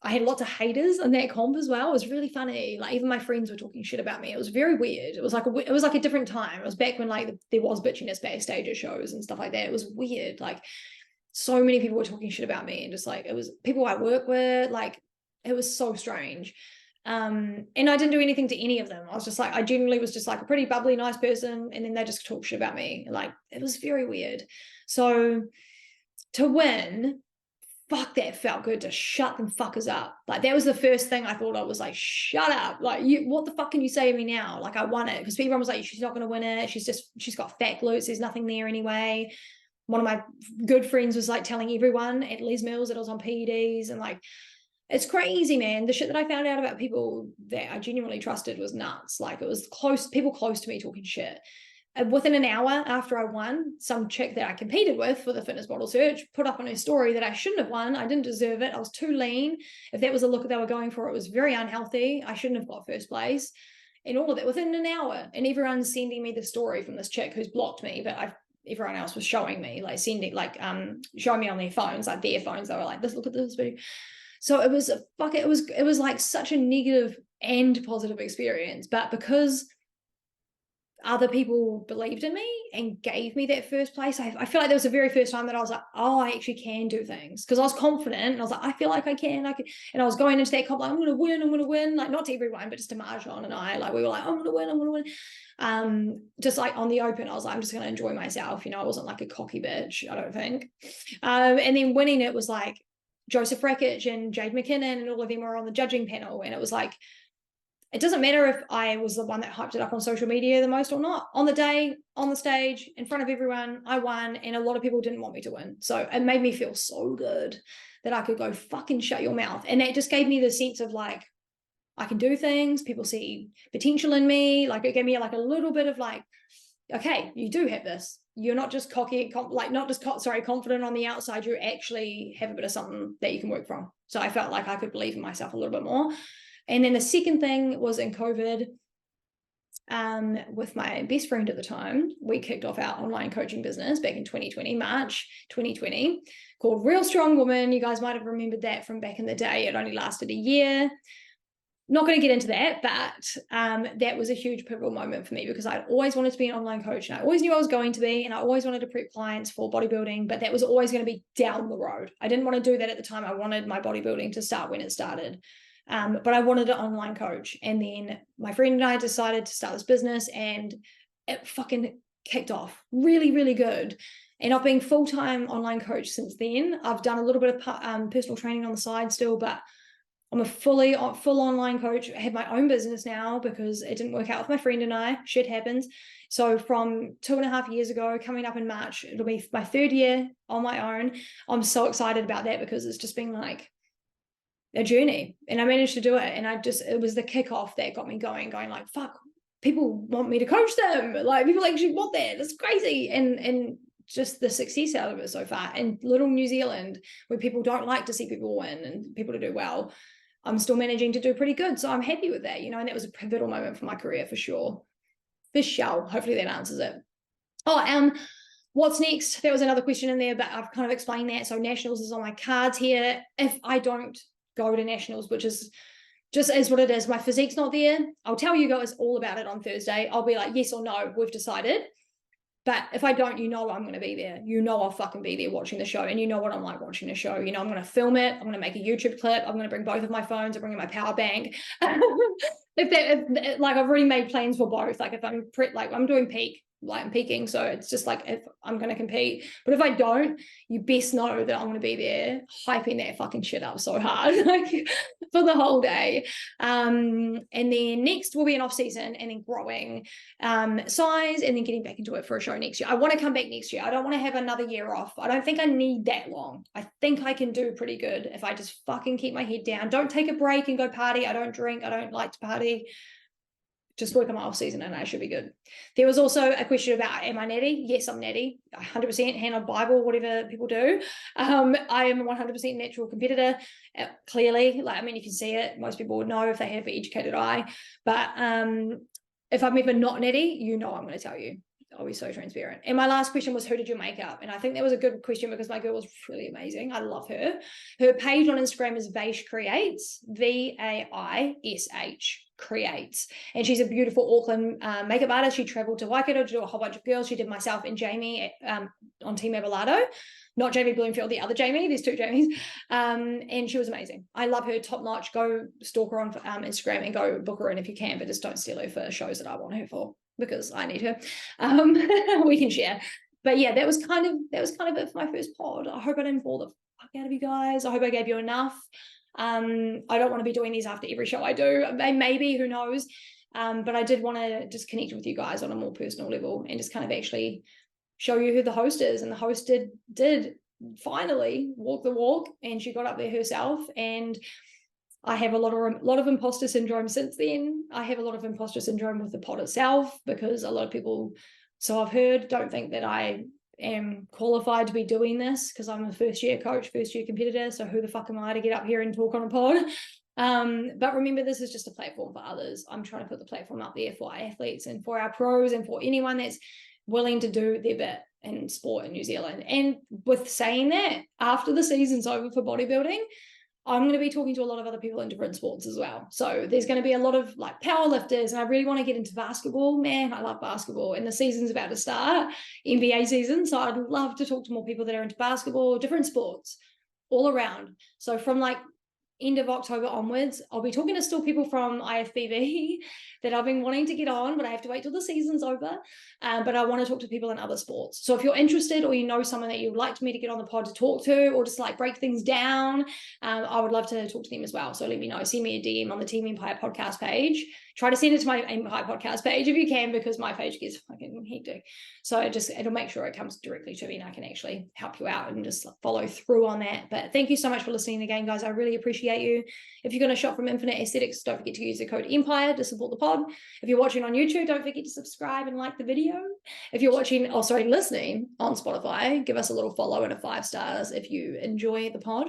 I had lots of haters on that comp as well. It was really funny. Like even my friends were talking shit about me. It was very weird. It was like a different time. It was back when like there was bitchiness backstage at shows and stuff like that. It was weird. Like so many people were talking shit about me and just like, it was people I work with. Like it was so strange. And I didn't do anything to any of them. I was just like, I genuinely was just like a pretty bubbly, nice person. And then they just talk shit about me. Like, it was very weird. So to win, fuck, that felt good to shut them fuckers up. Like, that was the first thing I thought. I was like, shut up. Like, what the fuck can you say to me now? Like, I won it. Because everyone was like, she's not going to win it. She's got fat glutes. There's nothing there anyway. One of my good friends was like telling everyone at Les Mills that I was on PEDs and like, It's crazy, man. The shit that I found out about people that I genuinely trusted was nuts. Like, it was people close to me talking shit. Within an hour after I won, some chick that I competed with for the fitness model search put up on her story that I shouldn't have won. I didn't deserve it. I was too lean. If that was the look that they were going for, it was very unhealthy. I shouldn't have got first place. And all of that within an hour. And everyone's sending me the story from this chick who's blocked me, but everyone else was showing me, like showing me on their phones, like their phones. They were like, look at this video. So it was it was like such a negative and positive experience. But because other people believed in me and gave me that first place, I feel like that was the very first time that I was like, oh, I actually can do things, because I was confident and I was like, I feel like I can, and I was going into that comp like, I'm gonna win, like, not to everyone, but just to Marjan and I, like, we were like, I'm gonna win. Just like on the open, I was like, I'm just gonna enjoy myself, I wasn't like a cocky bitch, I don't think. And then winning it was like Joseph Rakic and Jade McKinnon and all of them were on the judging panel, and it was like, it doesn't matter if I was the one that hyped it up on social media the most or not. On the day, on the stage, in front of everyone, I won, and a lot of people didn't want me to win. So it made me feel so good that I could go fucking shut your mouth. And that just gave me the sense of like, I can do things. People see potential in me. Like, it gave me like a little bit of like, okay, you do have this. You're not just cocky, confident on the outside. You actually have a bit of something that you can work from. So I felt like I could believe in myself a little bit more. And then the second thing was in COVID, with my best friend at the time, we kicked off our online coaching business back in 2020, March 2020, called Real Strong Woman. You guys might have remembered that from back in the day. It only lasted a year. Not going to get into that, but that was a huge pivotal moment for me, because I always wanted to be an online coach, and I always knew I was going to be, and I always wanted to prep clients for bodybuilding, but that was always going to be down the road. I didn't want to do that at the time. I wanted my bodybuilding to start when it started. But I wanted an online coach. And then my friend and I decided to start this business, and it fucking kicked off really, really good. And I've been full-time online coach since then. I've done a little bit of personal training on the side still, but I'm a full online coach. I have my own business now because it didn't work out with my friend and I. Shit happens. So from 2.5 years ago, coming up in March, it'll be my 3rd year on my own. I'm so excited about that, because it's just been like a journey, and I managed to do it. And it was the kickoff that got me going like, fuck, people want me to coach them. Like, people actually want that. It's crazy. And just the success out of it so far. And little New Zealand, where people don't like to see people win and people to do well, I'm still managing to do pretty good. So I'm happy with that, and that was a pivotal moment for my career for sure. Hopefully that answers it. What's next? There was another question in there, but I've kind of explained that. So nationals is on my cards here. If I don't go to nationals, which is just is what it is, my physique's not there, I'll tell you guys all about it on Thursday. I'll be like, yes or no, we've decided. But if I don't, I'm going to be there. I'll fucking be there watching the show. And you know what I'm like watching a show. I'm going to film it. I'm going to make a YouTube clip. I'm going to bring both of my phones. I'm bringing my power bank. If I've already made plans for both. Like, if I'm doing peak, like I'm peaking. So it's just like, if I'm going to compete. But if I don't, you best know that I'm going to be there hyping that fucking shit up so hard, like, for the whole day. And then next will be an off season, and then growing size, and then getting back into it for a show next year. I want to come back next year. I don't want to have another year off. I don't think I need that long. I think I can do pretty good if I just fucking keep my head down. Don't take a break and go party. I don't drink. I don't like to party. Just work on my off season and I should be good. There was also a question about, am I natty? Yes, I'm natty. 100% hand on Bible, whatever people do. I am a 100% natural competitor, clearly. You can see it. Most people would know if they have an educated eye. But if I'm ever not natty, I'm going to tell you. I'll be so transparent. And my last question was, who did you make up? And I think that was a good question, because my girl was really amazing. I love her. Her page on Instagram is Vaish Creates, Vaish Creates. And she's a beautiful Auckland makeup artist. She traveled to Waikato to do a whole bunch of girls. She did myself and Jamie on Team Abelardo. Not Jamie Bloomfield, the other Jamie. There's 2 Jamies. And she was amazing. I love her, top notch. Go stalk her on Instagram and go book her in if you can, but just don't steal her for shows that I want her for, because I need her. We can share. But yeah, that was kind of it for my first pod. I hope I didn't bore the fuck out of you guys. I hope I gave you enough. I don't want to be doing these after every show I do. Maybe, who knows? But I did want to just connect with you guys on a more personal level, and just kind of actually show you who the host is. And the host did finally walk the walk, and she got up there herself. And I have a lot of imposter syndrome since then. I have a lot of imposter syndrome with the pod itself, because a lot of people, so I've heard, don't think that I am qualified to be doing this, because I'm a first-year coach, first-year competitor, so who the fuck am I to get up here and talk on a pod? But remember, this is just a platform for others. I'm trying to put the platform up there for our athletes and for our pros and for anyone that's willing to do their bit in sport in New Zealand. And with saying that, after the season's over for bodybuilding, I'm going to be talking to a lot of other people in different sports as well. So there's going to be a lot of like power lifters, and I really want to get into basketball. Man, I love basketball, and the season's about to start, NBA season. So I'd love to talk to more people that are into basketball, different sports all around. So from like end of October onwards, I'll be talking to still people from IFBB that I've been wanting to get on, but I have to wait till the season's over. But I want to talk to people in other sports. So if you're interested, or you know someone that you'd like me to get on the pod to talk to, or just like break things down, I would love to talk to them as well. So let me know. Send me a DM on the Team Empire podcast page. Try to send it to my Empire podcast page if you can, because my page gets fucking hectic. So it'll make sure it comes directly to me, and I can actually help you out and just follow through on that. But thank you so much for listening again, guys. I really appreciate you. If you're going to shop from Infinite Aesthetics, don't forget to use the code EMPIRE to support the pod. If you're watching on YouTube, don't forget to subscribe and like the video. If you're listening on Spotify, give us a little follow and a 5 stars if you enjoy the pod.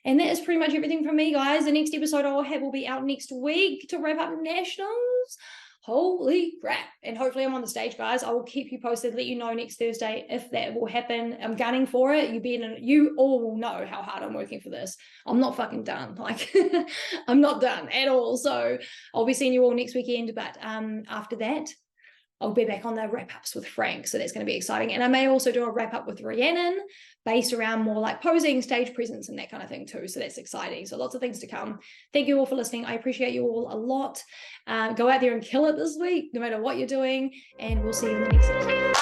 And that is pretty much everything from me, guys. The next episode I'll have will be out next week to wrap up nationals. Holy crap. And hopefully I'm on the stage, guys. I will keep you posted, let you know next Thursday if that will happen. I'm gunning for it. You all will know how hard I'm working for this. I'm not fucking done. Like, I'm not done at all. So I'll be seeing you all next weekend. But after that, I'll be back on the wrap-ups with Frank. So that's going to be exciting. And I may also do a wrap-up with Rhiannon based around more like posing, stage presence, and that kind of thing too. So that's exciting. So lots of things to come. Thank you all for listening. I appreciate you all a lot. Go out there and kill it this week, no matter what you're doing. And we'll see you in the next episode.